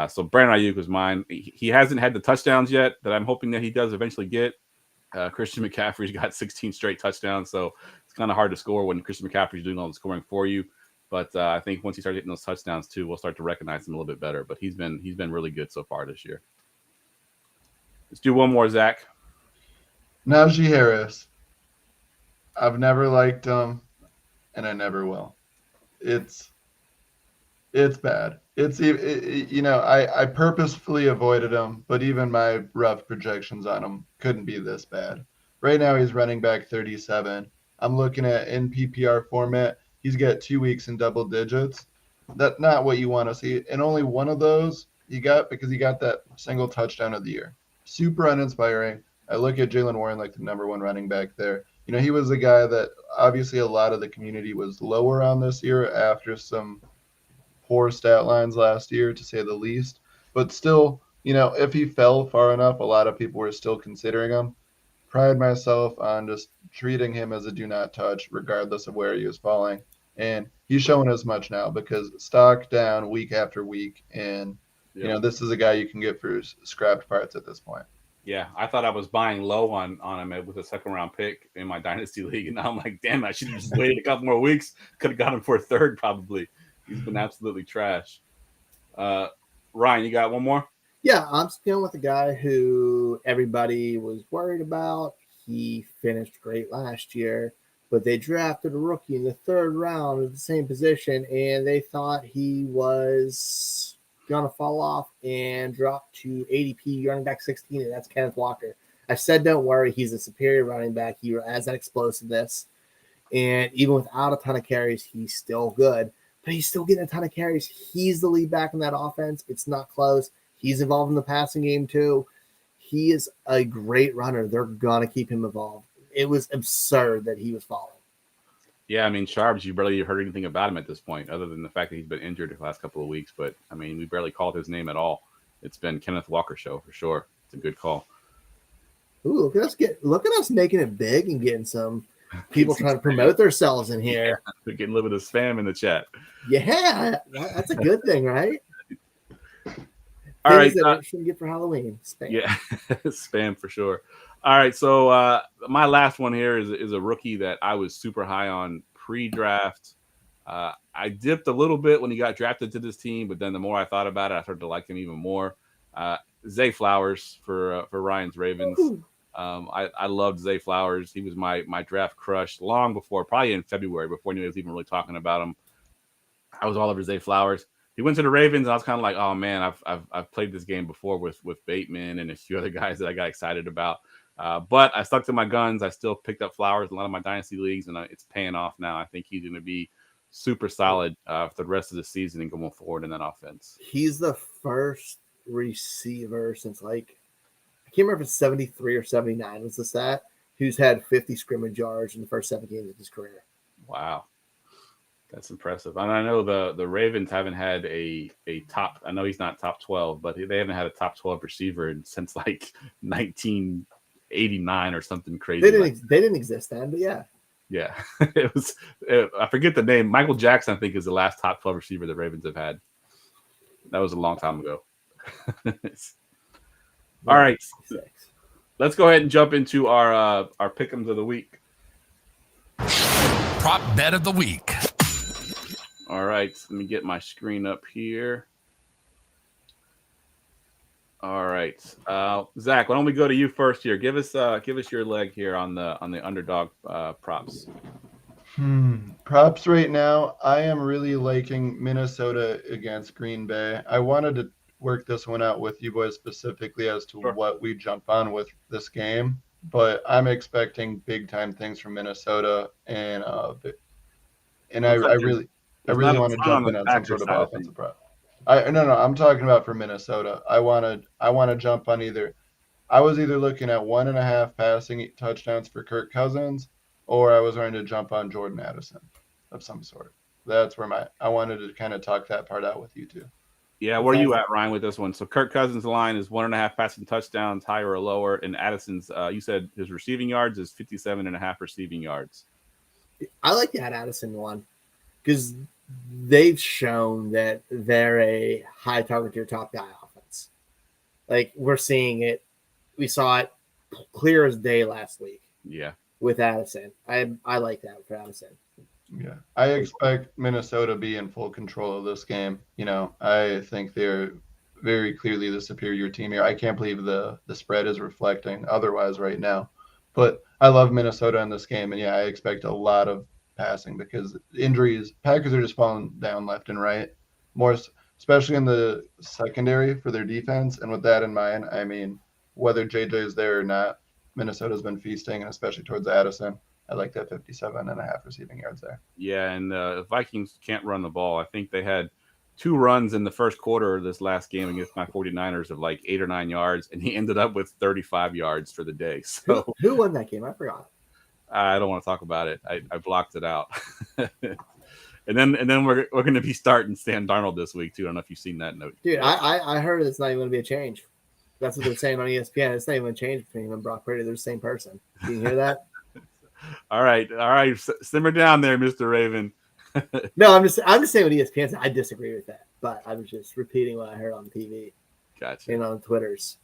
So Brandon Ayuk was mine. He hasn't had the touchdowns yet that I'm hoping that he does eventually get. Christian McCaffrey's got 16 straight touchdowns, so it's kind of hard to score when Christian McCaffrey's doing all the scoring for you. But I think once he starts getting those touchdowns too, we'll start to recognize him a little bit better. But he's been really good so far this year. Let's do one more, Zach. Najee Harris. I've never liked him, and I never will. It's bad. I purposefully avoided him, but even my rough projections on him couldn't be this bad. Right now, he's running back 37. I'm looking at in PPR format. He's got 2 weeks in double digits. That's not what you want to see. And only one of those he got because he got that single touchdown of the year. Super uninspiring. I look at Jaylen Warren like the number one running back there. He was a guy that obviously a lot of the community was lower on this year after some poor stat lines last year, to say the least. But still, if he fell far enough, a lot of people were still considering him. Pride myself on just treating him as a do not touch, regardless of where he was falling. And he's showing as much now because stock down week after week. And, this is a guy you can get for scrapped parts at this point. Yeah, I thought I was buying low on him with a second round pick in my dynasty league. And now I'm like, damn, I should have just waited a couple more weeks. Could have got him for a third probably. He's been absolutely trash. Ryan, you got one more? Yeah, I'm still with a guy who everybody was worried about. He finished great last year, but they drafted a rookie in the 3rd round at the same position, and they thought he was going to fall off and drop to ADP running back 16, and that's Kenneth Walker. I said, don't worry, he's a superior running back. He has that explosiveness, and even without a ton of carries, he's still good. but he's still getting a ton of carries. He's the lead back in that offense. It's not close. He's involved in the passing game too. He is a great runner. They're going to keep him involved. It was absurd that he was falling. Yeah, I mean, Sharps, you barely heard anything about him at this point, other than the fact that he's been injured the last couple of weeks. But, I mean, we barely called his name at all. It's been Kenneth Walker show for sure. It's a good call. Ooh, look at us making it big and getting some people trying to promote themselves in here. Yeah, we're getting a little bit of spam in the chat. Yeah, that's a good thing, right? All right. That I shouldn't get for Halloween. Spam. Yeah, spam for sure. All right, so my last one here is a rookie that I was super high on pre-draft. I dipped a little bit when he got drafted to this team, but then the more I thought about it, I started to like him even more. Zay Flowers for Ryan's Ravens. I loved Zay Flowers. He was my draft crush long before, probably in February, before anyone was even really talking about him. I was all over Zay Flowers. He went to the Ravens, and I was kind of like, oh man, I've played this game before with Bateman and a few other guys that I got excited about. But I stuck to my guns. I still picked up Flowers in a lot of my dynasty leagues, and it's paying off now. I think he's going to be super solid for the rest of the season and going forward in that offense. He's the first receiver since I can't remember if it's 73 or 79 was the stat, who's had 50 scrimmage yards in the first 7 games of his career. Wow. That's impressive. And I know the Ravens haven't had a top, I know he's not top 12, but they haven't had a top 12 receiver since 1989 or something crazy. They didn't exist then, but yeah. Yeah. I forget the name. Michael Jackson, I think, is the last top 12 receiver the Ravens have had. That was a long time ago. All right. Let's go ahead and jump into our pick'ems of the week. Prop bet of the week. All right, let me get my screen up here. All right, Zach, why don't we go to you first here? Give us your leg here on the underdog props. Props right now. I am really liking Minnesota against Green Bay. I wanted to work this one out with you boys specifically as to what we jump on with this game, but I'm expecting big time things from Minnesota, and I really want to jump in on some sort of offensive prop. No, I'm talking about for Minnesota. I want to jump on either. I was either looking at 1.5 passing touchdowns for Kirk Cousins, or I was going to jump on Jordan Addison of some sort. That's where I wanted to kind of talk that part out with you too. Yeah, where are you at, Ryan, with this one? So Kirk Cousins' line is 1.5 passing touchdowns, higher or lower, and Addison's, you said his receiving yards is 57.5 receiving yards. I like that Addison one because they've shown that they're a high target to your top guy offense. Like, we're seeing it. We saw it clear as day last week. Yeah. With Addison. I like that for Addison. Yeah. I expect Minnesota to be in full control of this game. You know, I think they're very clearly the superior team here. I can't believe the spread is reflecting otherwise right now. But I love Minnesota in this game, and yeah, I expect a lot of passing because injuries, Packers are just falling down left and right, more especially in the secondary for their defense. And with that in mind, I mean, whether JJ is there or not, Minnesota's been feasting, and especially towards Addison. I like that 57.5 receiving yards there. Yeah, and the Vikings can't run the ball. I think they had 2 runs in the first quarter of this last game against my 49ers of like 8 or 9 yards, and he ended up with 35 yards for the day. So who won that game? I forgot. I don't want to talk about it. I blocked it out. and then we're going to be starting Sam Darnold this week too. I don't know if you've seen that note. Dude, I heard it's not even going to be a change. That's what they're saying on ESPN. It's not even a change between him and Brock Purdy. They're the same person. Did you hear that? All right. Simmer down there, Mr. Raven. No, I'm just saying what ESPN said. I disagree with that, but I was just repeating what I heard on TV. Gotcha. And on Twitters.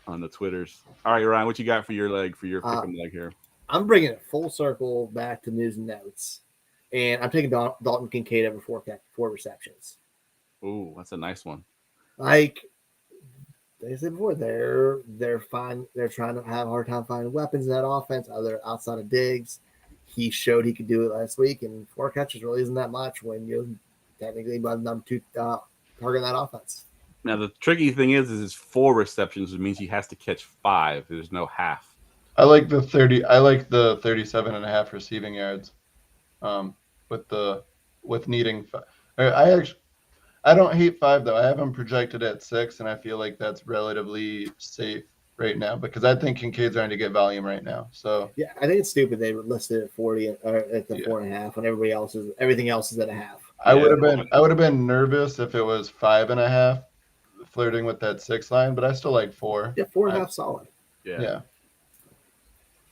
On the Twitters. All right, Ryan, what you got for your leg, for your pick'em leg here? I'm bringing it full circle back to news and notes, and I'm taking Dalton Kincaid over 4 receptions. Ooh, that's a nice one. Like they said before, they're fine. They're trying to have a hard time finding weapons in that offense, other outside of Diggs. He showed he could do it last week, and 4 catches really isn't that much when you're technically by the number 2 target in that offense. Now the tricky thing is it's 4 receptions, which means he has to catch 5. There's no half. I like the 37.5 receiving yards. With needing, I don't hate 5 though. I have him projected at 6, and I feel like that's relatively safe right now because I think Kincaid's trying to get volume right now. So Yeah, I think it's stupid they listed at 40 or at the 4.5 when everything else is at a half. I would have been nervous if it was 5.5, flirting with that 6 line, but I still like 4. Yeah, 4.5 solid. Yeah.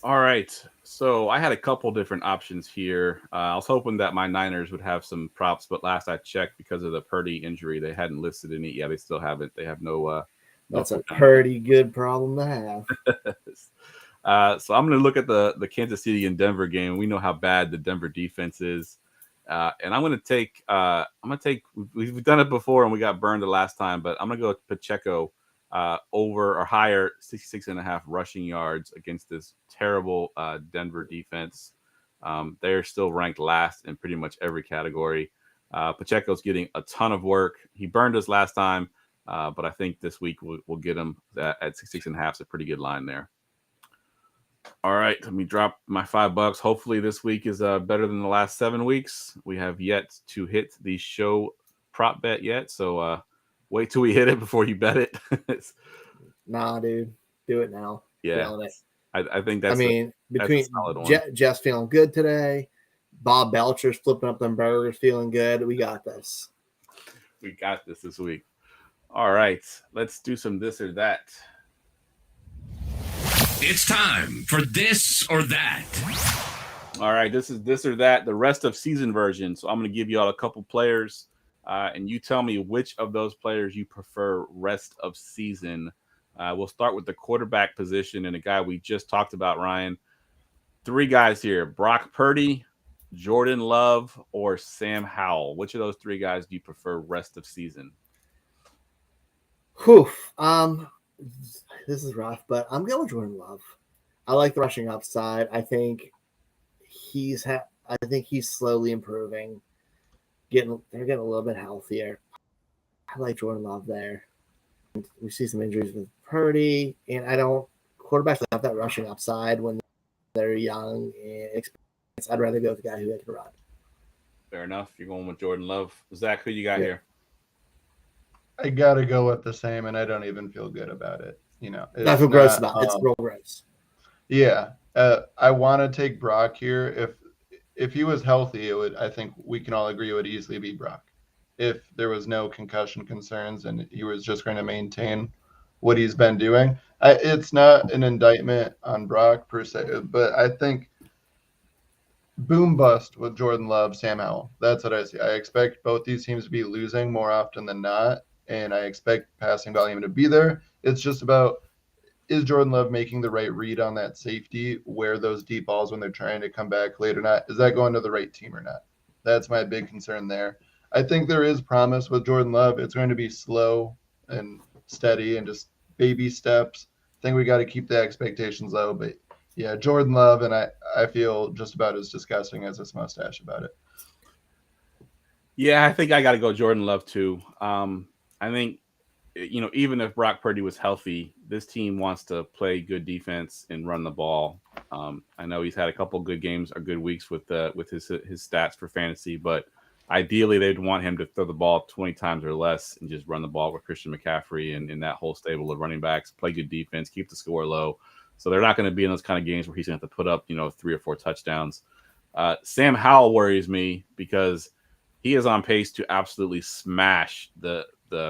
All right. So I had a couple different options here. I was hoping that my Niners would have some props, but last I checked, because of the Purdy injury, they hadn't listed any. Yeah, they still haven't. They have no. That's a pretty good problem to have. So I'm going to look at the Kansas City and Denver game. We know how bad the Denver defense is, and I'm going to take. We've done it before and we got burned the last time, but I'm going to go with Pacheco over or higher 66.5 rushing yards against this terrible Denver defense. They're still ranked last in pretty much every category. Pacheco's getting a ton of work. He burned us last time, but I think this week we'll get him at 66.5. It's a pretty good line there. All right, let me drop my $5. Hopefully this week is better than the last 7 weeks. We have yet to hit the show prop bet yet, so wait till we hit it before you bet it. Nah, dude, do it now. Yeah, I think that's. Between Jeff's feeling good today, Bob Belcher's flipping up them burgers, feeling good. We got this. We got this week. All right, let's do some this or that. It's time for this or that. All right, this is this or that, the rest of season version. So I'm going to give you all a couple players, and you tell me which of those players you prefer rest of season. We'll start with the quarterback position and a guy we just talked about, Ryan. 3 guys here: Brock Purdy, Jordan Love, or Sam Howell. Which of those 3 guys do you prefer rest of season? Whew. This is rough, but I'm going with Jordan Love. I like the rushing upside. I think he's slowly improving. They're getting a little bit healthier. I like Jordan Love there. We see some injuries with Purdy, and quarterbacks have that rushing upside when they're young and experienced. I'd rather go with the guy who can run. Fair enough. You're going with Jordan Love. Zach, who you got here? I gotta go with the same, and I don't even feel good about it. I feel gross about it. It's real gross. Yeah, I want to take Brock here. If he was healthy, I think we can all agree it would easily be Brock. If there was no concussion concerns and he was just going to maintain what he's been doing, it's not an indictment on Brock per se, but I think boom bust with Jordan Love, Sam Howell. That's what I see. I expect both these teams to be losing more often than not, and I expect passing volume to be there. It's just about, is Jordan Love making the right read on that safety, where those deep balls when they're trying to come back late or not? Is that going to the right team or not? That's my big concern there. I think there is promise with Jordan Love. It's going to be slow and steady and just baby steps. I think we got to keep the expectations low, but yeah, Jordan Love, and I feel just about as disgusting as this mustache about it. Yeah, I think I got to go Jordan Love too. I think, even if Brock Purdy was healthy, this team wants to play good defense and run the ball. I know he's had a couple good games or good weeks with his stats for fantasy, but ideally they'd want him to throw the ball 20 times or less and just run the ball with Christian McCaffrey and that whole stable of running backs, play good defense, keep the score low. So they're not going to be in those kind of games where he's going to have to put up, 3 or 4 touchdowns. Sam Howell worries me because he is on pace to absolutely smash the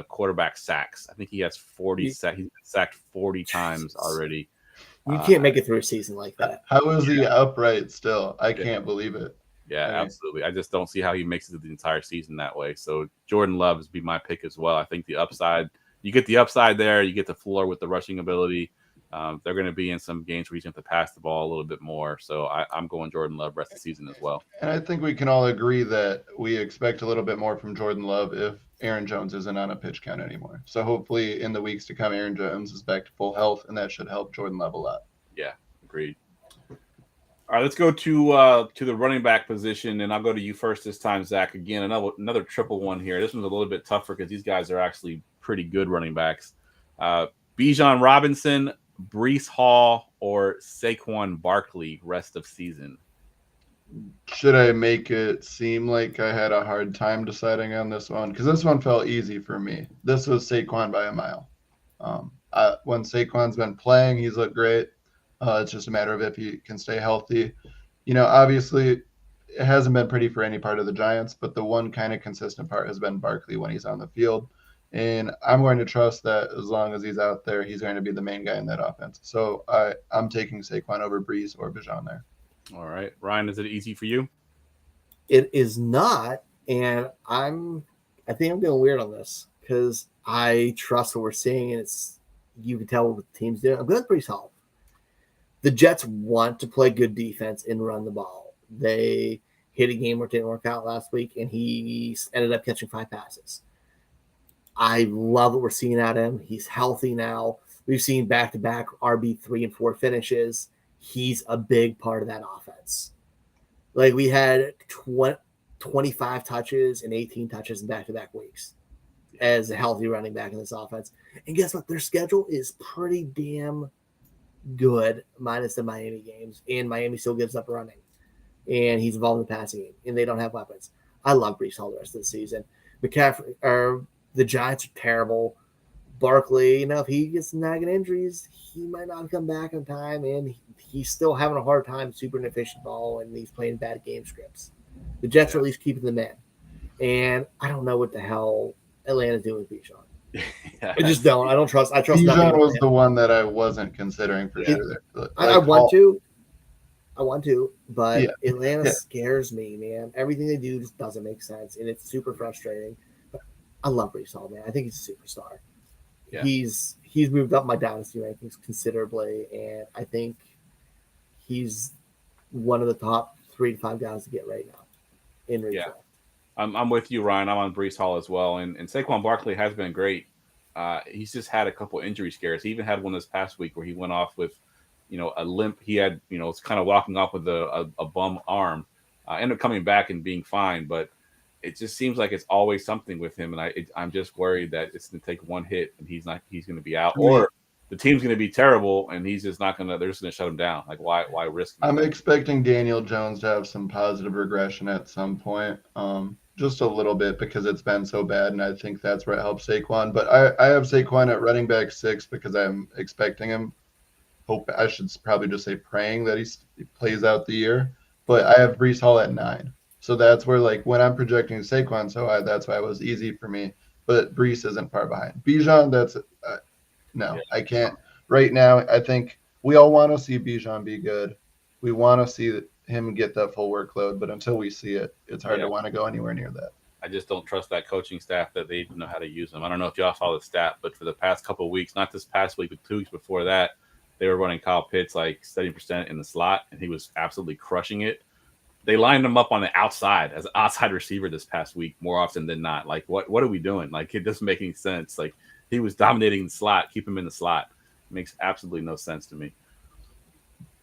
quarterback sacks. I think he has 40 sacks. He's been sacked 40 times already. You can't make it through a season like that. How is he upright still? I can't believe it. Yeah, absolutely. I just don't see how he makes it to the entire season that way. So Jordan Love would be my pick as well. I think the upside, you get the upside there, you get the floor with the rushing ability. They're going to be in some games where he's going to pass the ball a little bit more. So I'm going Jordan Love rest of the season as well. And I think we can all agree that we expect a little bit more from Jordan Love if Aaron Jones isn't on a pitch count anymore. So hopefully in the weeks to come, Aaron Jones is back to full health, and that should help Jordan Love a lot. Yeah, agreed. All right, let's go to the running back position, and I'll go to you first this time, Zach. Again, another triple one here. This one's a little bit tougher because these guys are actually pretty good running backs. Bijan Robinson, Breece Hall, or Saquon Barkley rest of season? should I make it seem like I had a hard time deciding on this one? Because this one felt easy for me. This was Saquon by a mile. When Saquon's been playing, he's looked great. It's just a matter of if he can stay healthy. Obviously, it hasn't been pretty for any part of the Giants, but the one kind of consistent part has been Barkley when he's on the field. And I'm going to trust that as long as he's out there, he's going to be the main guy in that offense. So I'm taking Saquon over Breeze or Bijan there. All right. Ryan, is it easy for you? It is not, and I think I'm getting weird on this because I trust what we're seeing, and you can tell what the team's doing. I'm going with Breece Hall. The Jets want to play good defense and run the ball. They hit a game where it didn't work out last week, and he ended up catching 5 passes. I love what we're seeing out of him. He's healthy now. We've seen back-to-back RB3 and 4 finishes. He's a big part of that offense. Like, we had 25 touches and 18 touches in back-to-back weeks as a healthy running back in this offense. And guess what? Their schedule is pretty damn good, minus the Miami games. And Miami still gives up running. And he's involved in the passing game. And they don't have weapons. I love Breece Hall the rest of the season. The Giants are terrible. Barkley, if he gets nagging injuries, he might not come back in time, and he's still having a hard time super inefficient ball, and he's playing bad game scripts. The Jets are at least keeping them in, and I don't know what the hell Atlanta's doing with Bijan. I just don't. I don't trust. I trust nothing. Bijan was the one that I wasn't considering for sure. I want to, but Atlanta scares me, man. Everything they do just doesn't make sense, and it's super frustrating. But I love Breece Hall, man. I think he's a superstar. Yeah. He's moved up my dynasty rankings considerably, and I think he's one of the top 3 to 5 guys to get right now in redraft. Yeah, I'm with you, Ryan. I'm on Breece Hall as well, and Saquon Barkley has been great. He's just had a couple injury scares. He even had one this past week where he went off with, a limp. He had, was kind of walking off with a bum arm. Ended up coming back and being fine, but it just seems like it's always something with him, and I'm just worried that it's going to take one hit and he's going to be out, or the team's going to be terrible and he's just not going to. They're just going to shut him down. Like, why risk? I'm expecting Daniel Jones to have some positive regression at some point, just a little bit, because it's been so bad, and I think that's where it helps Saquon. But I have Saquon at running back 6 because I'm expecting him. I should probably just say praying that he plays out the year. But I have Breece Hall at 9. So that's where, when I'm projecting Saquon so high, that's why it was easy for me. But Breece isn't far behind. Bijan, no, I can't. Right now, I think we all want to see Bijan be good. We want to see him get that full workload. But until we see it, it's hard to want to go anywhere near that. I just don't trust that coaching staff that they know how to use him. I don't know if y'all saw the stat, but for the past couple of weeks, not this past week, but 2 weeks before that, they were running Kyle Pitts 70% in the slot, and he was absolutely crushing it. They lined him up on the outside as an outside receiver this past week more often than not. What are we doing? It doesn't make any sense. He was dominating the slot. Keep him in the slot. It makes absolutely no sense to me.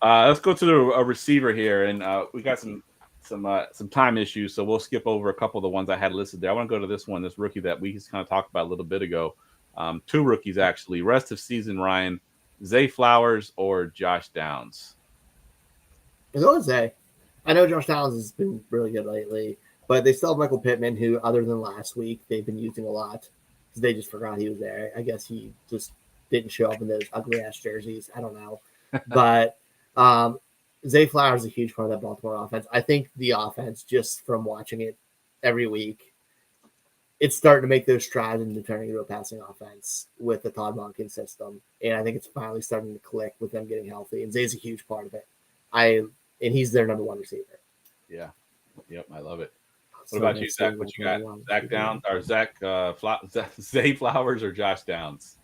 Let's go to a receiver here, and we got some time issues, so we'll skip over a couple of the ones I had listed there. I want to go to this rookie that we just kind of talked about a little bit ago. 2 rookies, actually. Rest of season, Ryan, Zay Flowers or Josh Downs? I'll go with Zay. I know Josh Downs has been really good lately, but they still have Michael Pittman, who, other than last week, they've been using a lot because they just forgot he was there. I guess he just didn't show up in those ugly-ass jerseys. I don't know. But Zay Flowers is a huge part of that Baltimore offense. I think the offense, just from watching it every week, it's starting to make those strides into turning into a passing offense with the Todd Monken system. And I think it's finally starting to click with them getting healthy. And Zay's a huge part of it. And he's their number 1 receiver. Yeah. Yep. I love it. What about you, Zach? What you got? Zach Downs or Zay Flowers or Josh Downs?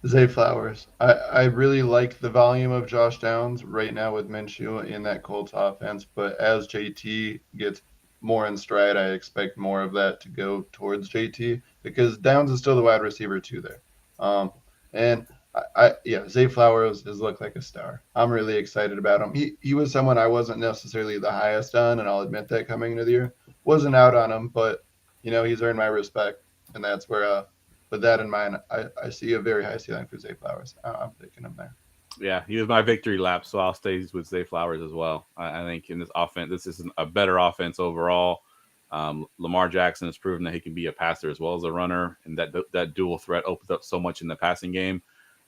Zay Flowers. I really like the volume of Josh Downs right now with Minshew in that Colts offense. But as JT gets more in stride, I expect more of that to go towards JT, because Downs is still the wide receiver too there. And Zay Flowers has looked like a star. I'm really excited about him. He was someone I wasn't necessarily the highest on, and I'll admit that coming into the year. Wasn't out on him, but he's earned my respect, and that's where with that in mind, I see a very high ceiling for Zay Flowers. I'm picking him there. Yeah, he was my victory lap, so I'll stay with Zay Flowers as well. I think in this offense, this is a better offense overall. Lamar Jackson has proven that he can be a passer as well as a runner, and that dual threat opens up so much in the passing game.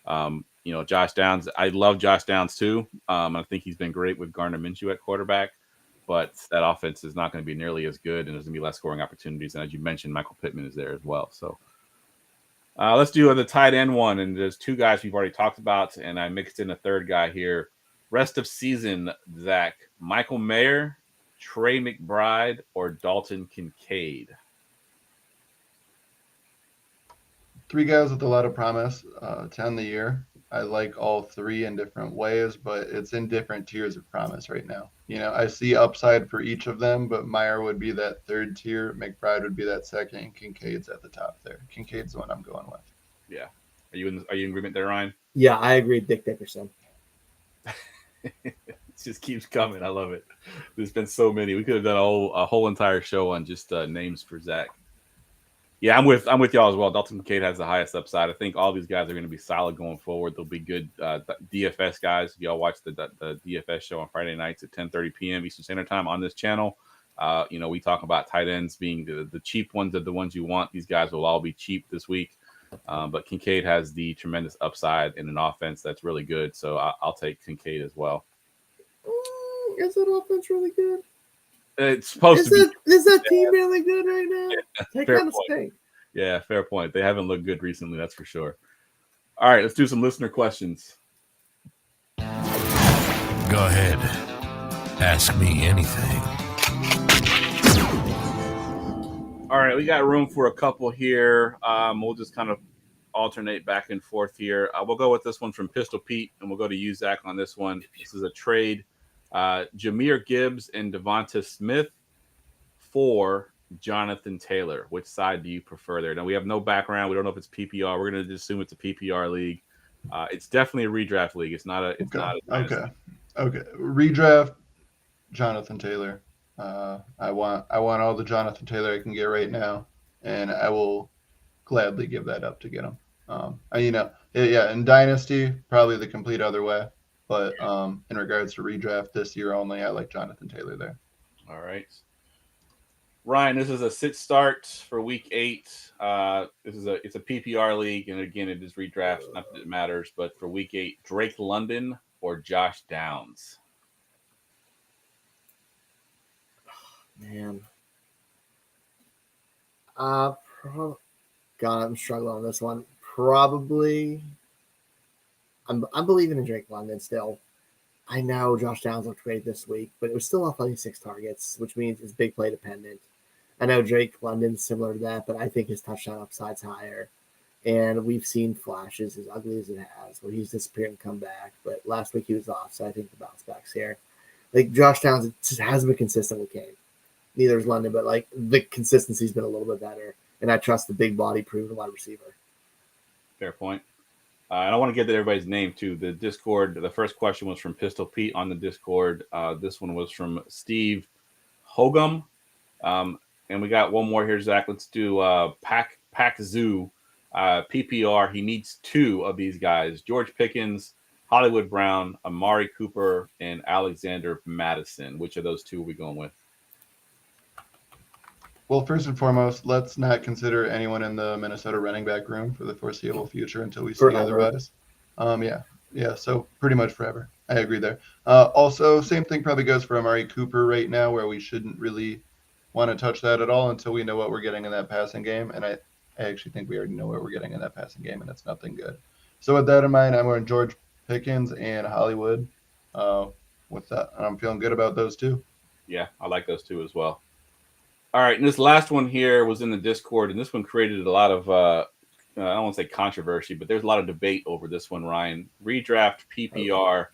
Josh Downs, I love Josh Downs too. I think he's been great with Gardner Minshew at quarterback, but that offense is not going to be nearly as good, and there's going to be less scoring opportunities. And as you mentioned, Michael Pittman is there as well. So let's do the tight end one. And there's two guys we've already talked about, and I mixed in a third guy here. Rest of season, Zach, Michael Mayer, Trey McBride, or Dalton Kincaid? Three guys with a lot of promise to end the year. I like all three in different ways, but it's in different tiers of promise right now. I see upside for each of them, but Meyer would be that third tier, McBride would be that second, and Kincaid's at the top there. Kincaid's the one I'm going with. Yeah. Are you in agreement there, Ryan? Yeah, I agree. Dick Dickerson. It just keeps coming. I love it. There's been so many. We could have done a whole entire show on just names for Zach. Yeah, I'm with y'all as well. Dalton Kincaid has the highest upside. I think all these guys are going to be solid going forward. They'll be good DFS guys. Y'all watch the DFS show on Friday nights at 10:30 p.m. Eastern Standard Time on this channel. We talk about tight ends being the cheap ones are the ones you want. These guys will all be cheap this week. But Kincaid has the tremendous upside in an offense that's really good. So I'll take Kincaid as well. Is that offense really good? It's supposed to be. Is that team really good right now? Yeah, Take fair down a point. stink. Yeah, fair point. They haven't looked good recently, that's for sure. All right, let's do some listener questions. Go ahead. Ask me anything. All right, we got room for a couple here. We'll just kind of alternate back and forth here. We'll go with this one from Pistol Pete, and we'll go to you, Zach, on this one. This is a trade. Jahmyr Gibbs and Devonta Smith for Jonathan Taylor. Which side do you prefer there? Now, we have no background. We don't know if it's PPR. We're going to just assume it's a PPR league. It's definitely a redraft league. It's not a. Okay. Redraft Jonathan Taylor. I want all the Jonathan Taylor I can get right now, and I will gladly give that up to get him. In Dynasty, probably the complete other way. But in regards to redraft this year only, I like Jonathan Taylor there. All right. Ryan, this is a sit start for week 8. It's a PPR league, and again, it is redraft. Not that it matters, but for week 8, Drake London or Josh Downs? Man. God, I'm struggling on this one. Probably. I'm believing in Drake London still. I know Josh Downs looked great this week, but it was still off only 6 targets, which means it's big play dependent. I know Drake London's similar to that, but I think his touchdown upside's higher. And we've seen flashes, as ugly as it has, where he's disappeared and come back. But last week he was off, so I think the bounce back's here. Like Josh Downs just hasn't been consistent with Kane. Neither is London, but like the consistency's been a little bit better. And I trust the big body proven wide receiver. Fair point. And I want to get to everybody's name too. The Discord, the first question was from Pistol Pete on the Discord. This one was from Steve Hogum. And we got one more here, Zach. Let's do Pack Zoo. PPR. He needs 2 of these guys: George Pickens, Hollywood Brown, Amari Cooper, and Alexander Madison. Which of those 2 are we going with? Well, first and foremost, let's not consider anyone in the Minnesota running back room for the foreseeable future until we see otherwise. Yeah. So pretty much forever. I agree there. Also, same thing probably goes for Amari Cooper right now, where we shouldn't really want to touch that at all until we know what we're getting in that passing game. And I actually think we already know what we're getting in that passing game, and it's nothing good. So with that in mind, I'm going George Pickens and Hollywood. With that, I'm feeling good about those 2. Yeah, I like those 2 as well. All right, and this last one here was in the Discord, and this one created a lot of, I don't want to say controversy, but there's a lot of debate over this one, Ryan. Redraft PPR,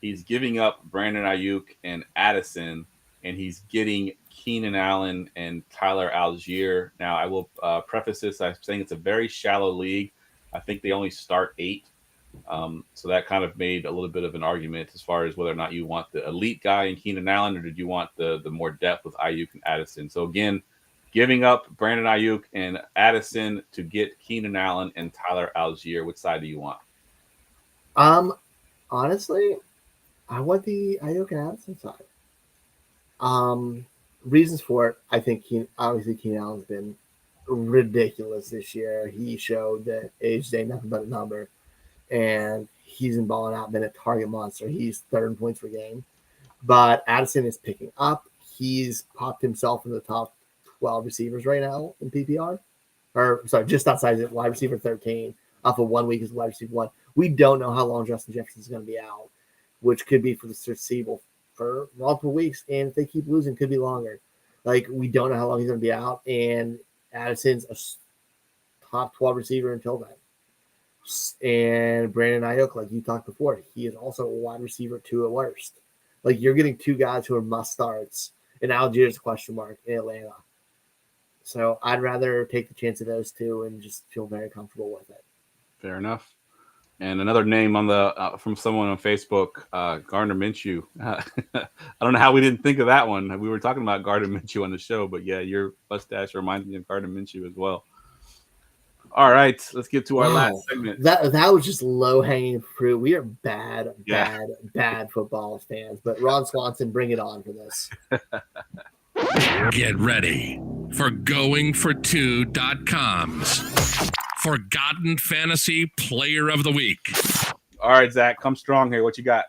he's giving up Brandon Ayuk and Addison, and he's getting Keenan Allen and Tyler Algier. Now, I will preface this by saying it's a very shallow league. I think they only start 8. So that kind of made a little bit of an argument as far as whether or not you want the elite guy in Keenan Allen, or did you want the more depth with Ayuk and Addison. So again, giving up Brandon Ayuk and Addison to get Keenan Allen and Tyler Algier. Which side do you want? Honestly, I want the Ayuk and Addison side. Reasons for it, I think obviously Keenan Allen's been ridiculous this year. He showed that age ain't nothing but a number, and he's been balling out, been a target monster. He's third in points per game. But Addison is picking up. He's popped himself in the top 12 receivers right now in PPR. Or, sorry, just outside of wide receiver 13, off of 1 week as wide receiver 1. We don't know how long Justin Jefferson is going to be out, which could be for the foreseeable for multiple weeks. And if they keep losing, could be longer. Like, we don't know how long he's going to be out. And Addison's a top 12 receiver until then. And Brandon Ayuk, like you talked before, he is also a wide receiver 2 at worst. Like, you're getting 2 guys who are must starts, and Algiers question mark in Atlanta. So I'd rather take the chance of those 2 and just feel very comfortable with it. Fair enough. And another name on the from someone on Facebook, Gardner Minshew. I don't know how we didn't think of that one. We were talking about Gardner Minshew on the show, but yeah, your mustache reminds me of Gardner Minshew as well. All right, let's get to our last segment. That was just low-hanging fruit. We are bad football fans. But Ron Swanson, bring it on for this. Get ready for GoingFor2.com's Forgotten Fantasy Player of the Week. All right, Zach, come strong here. What you got?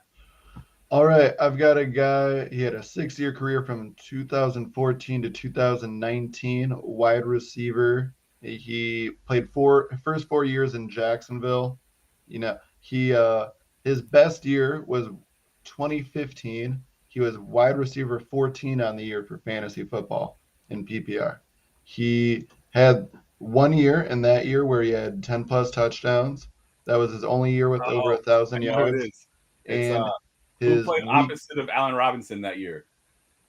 All right, I've got a guy. He had a 6-year career from 2014 to 2019, wide receiver. He played first 4 years in Jacksonville. You know, his best year was 2015. He was wide receiver 14 on the year for fantasy football in PPR. He had 1 year in that year where he had 10 plus touchdowns. That was his only year with over 1,000 yards. And who played opposite of Allen Robinson that year?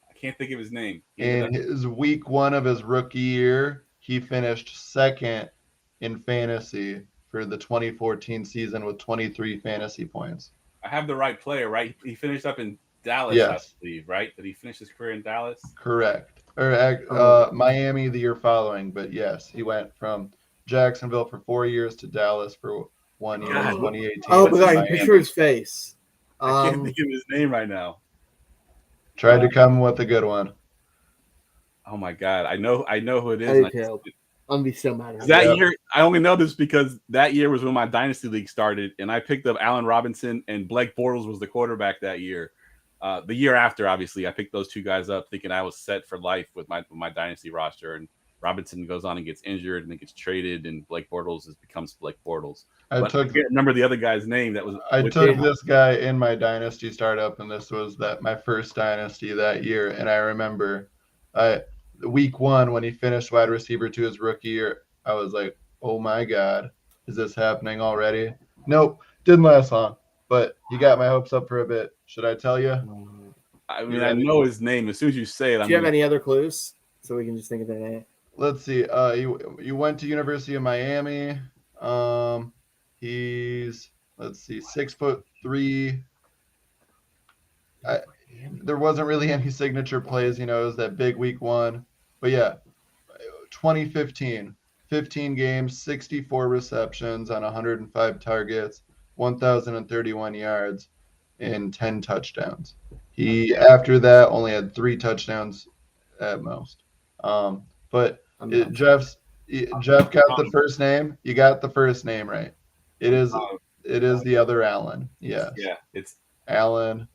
I can't think of his name. And his week 1 of his rookie year, he finished second in fantasy for the 2014 season with 23 fantasy points. I have the right player, right? He finished up in Dallas, yes. I believe, right? Did he finish his career in Dallas? Correct. Or Miami the year following, but yes, he went from Jacksonville for 4 years to Dallas for 1 year in 2018. Oh, but I can picture his face. I can't think of his name right now. Tried to come with a good one. Oh my God, I know who it is. I'm gonna be so mad. That year, I only know this because that year was when my dynasty league started, and I picked up Allen Robinson, and Blake Bortles was the quarterback that year. The year after, obviously, I picked those 2 guys up, thinking I was set for life with my dynasty roster. And Robinson goes on and gets injured, and then gets traded, and Blake Bortles becomes Blake Bortles. I can't remember the other guy's name. I took this guy in my dynasty startup, and this was my first dynasty that year. And I remember, week 1 when he finished wide receiver 2 his rookie year, I was like, "Oh my God, is this happening already?" Nope, didn't last long. But he got my hopes up for a bit. Should I tell you? I mean, I know his name. As soon as you say it, do you have any other clues so we can just think of their name? Let's see. He went to University of Miami. He's 6'3". There wasn't really any signature plays. It was that big week 1. But yeah, 2015, 15 games, 64 receptions on 105 targets. 1,031 yards and 10 touchdowns. He after that only had 3 touchdowns at most. But Jeff got the first name. You got the first name right. It is the other Allen. Yes. Yeah, it's Allen.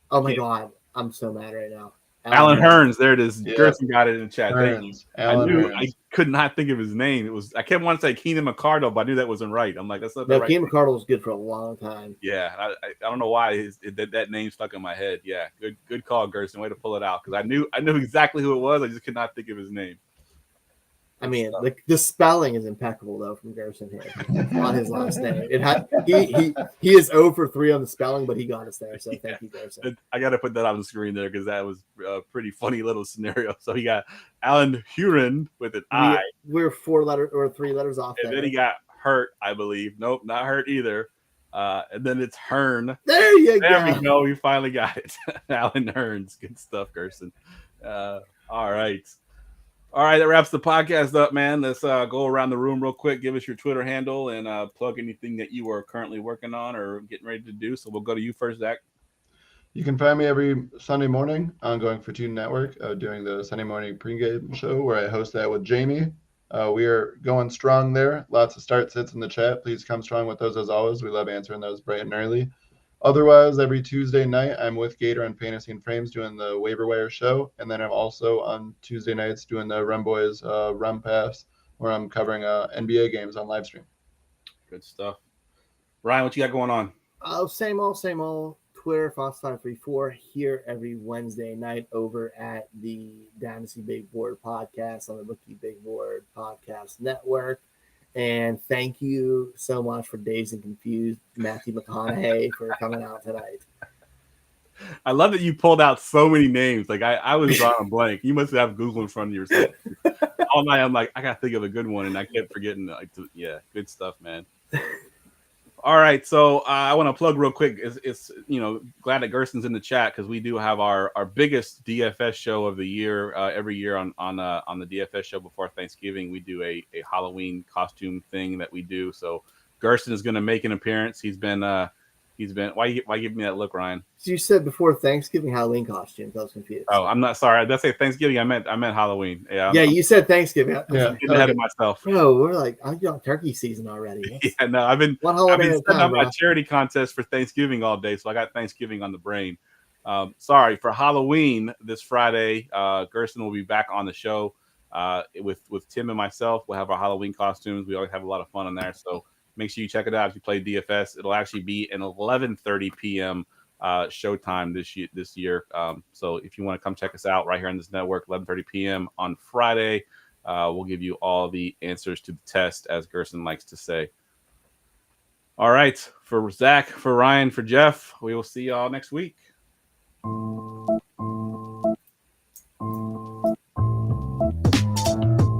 Oh my God, I'm so mad right now. Alan Hearns, there it is. Yeah. Gerson got it in the chat. Hearns. I could not think of his name. I kept wanting to say Keenan McCardle, but I knew that wasn't right. I'm like, that's not the right. Keenan McCardle was good for a long time. Yeah, I don't know why that name stuck in my head. Yeah, good call, Gerson. Way to pull it out because I knew exactly who it was. I just could not think of his name. I mean, the spelling is impeccable though from Gerson here on his last name. He is 0 for 3 on the spelling, but he got us there. So thank you, Gerson. I got to put that on the screen there because that was a pretty funny little scenario. So he got Alan Huron with an I. We're 4 letters or 3 letters off. And then he got Hurt, I believe. Nope, not Hurt either. And then it's Hearn. There we go. We finally got it. Alan Hearns. Good stuff, Gerson. All right. All right, that wraps the podcast up, man. Let's go around the room real quick. Give us your Twitter handle and plug anything that you are currently working on or getting ready to do. So we'll go to you first, Zach. You can find me every Sunday morning on Going for Two Network doing the Sunday morning pregame show where I host that with Jamie. We are going strong there. Lots of start sits in the chat. Please come strong with those as always. We love answering those bright and early. Otherwise, every Tuesday night, I'm with Gator on Fantasy and Frames doing the Waiver Wire show. And then I'm also on Tuesday nights doing the Run Boys Run Pass, where I'm covering NBA games on live stream. Good stuff. Ryan, what you got going on? Oh, same old. Twitter, Fox534, here every Wednesday night over at the Dynasty Big Board podcast on the Rookie Big Board Podcast Network. And thank you so much for Dazed and Confused, Matthew McConaughey, for coming out tonight. I love that you pulled out so many names. Like I was drawing blank. You must have Google in front of yourself. All night I'm like, I gotta think of a good one, and I kept forgetting. Yeah, good stuff, man. All right, so I want to plug real quick. It's glad that Gerson's in the chat because we do have our biggest DFS show of the year every year on the DFS show before Thanksgiving. We do a Halloween costume thing that we do. So Gerson is going to make an appearance. He's been why give me that look, Ryan? So you said before Thanksgiving Halloween costumes. I was confused. Oh, I'm not sorry. Did I say Thanksgiving? I meant Halloween. Yeah, you said Thanksgiving. Yeah. getting ahead of myself. Bro, we're like, I'm on turkey season already. Yeah, no, I've been setting up my charity contest for Thanksgiving all day, so I got Thanksgiving on the brain. Sorry, for Halloween this Friday, Gerson will be back on the show with Tim and myself. We'll have our Halloween costumes. We always have a lot of fun on there, so make sure you check it out if you play DFS. It'll actually be an 11:30 p.m. Showtime this year. So if you want to come check us out right here on this network, 11:30 p.m. on Friday, we'll give you all the answers to the test, as Gerson likes to say. All right, for Zach, for Ryan, for Jeff, we will see y'all next week.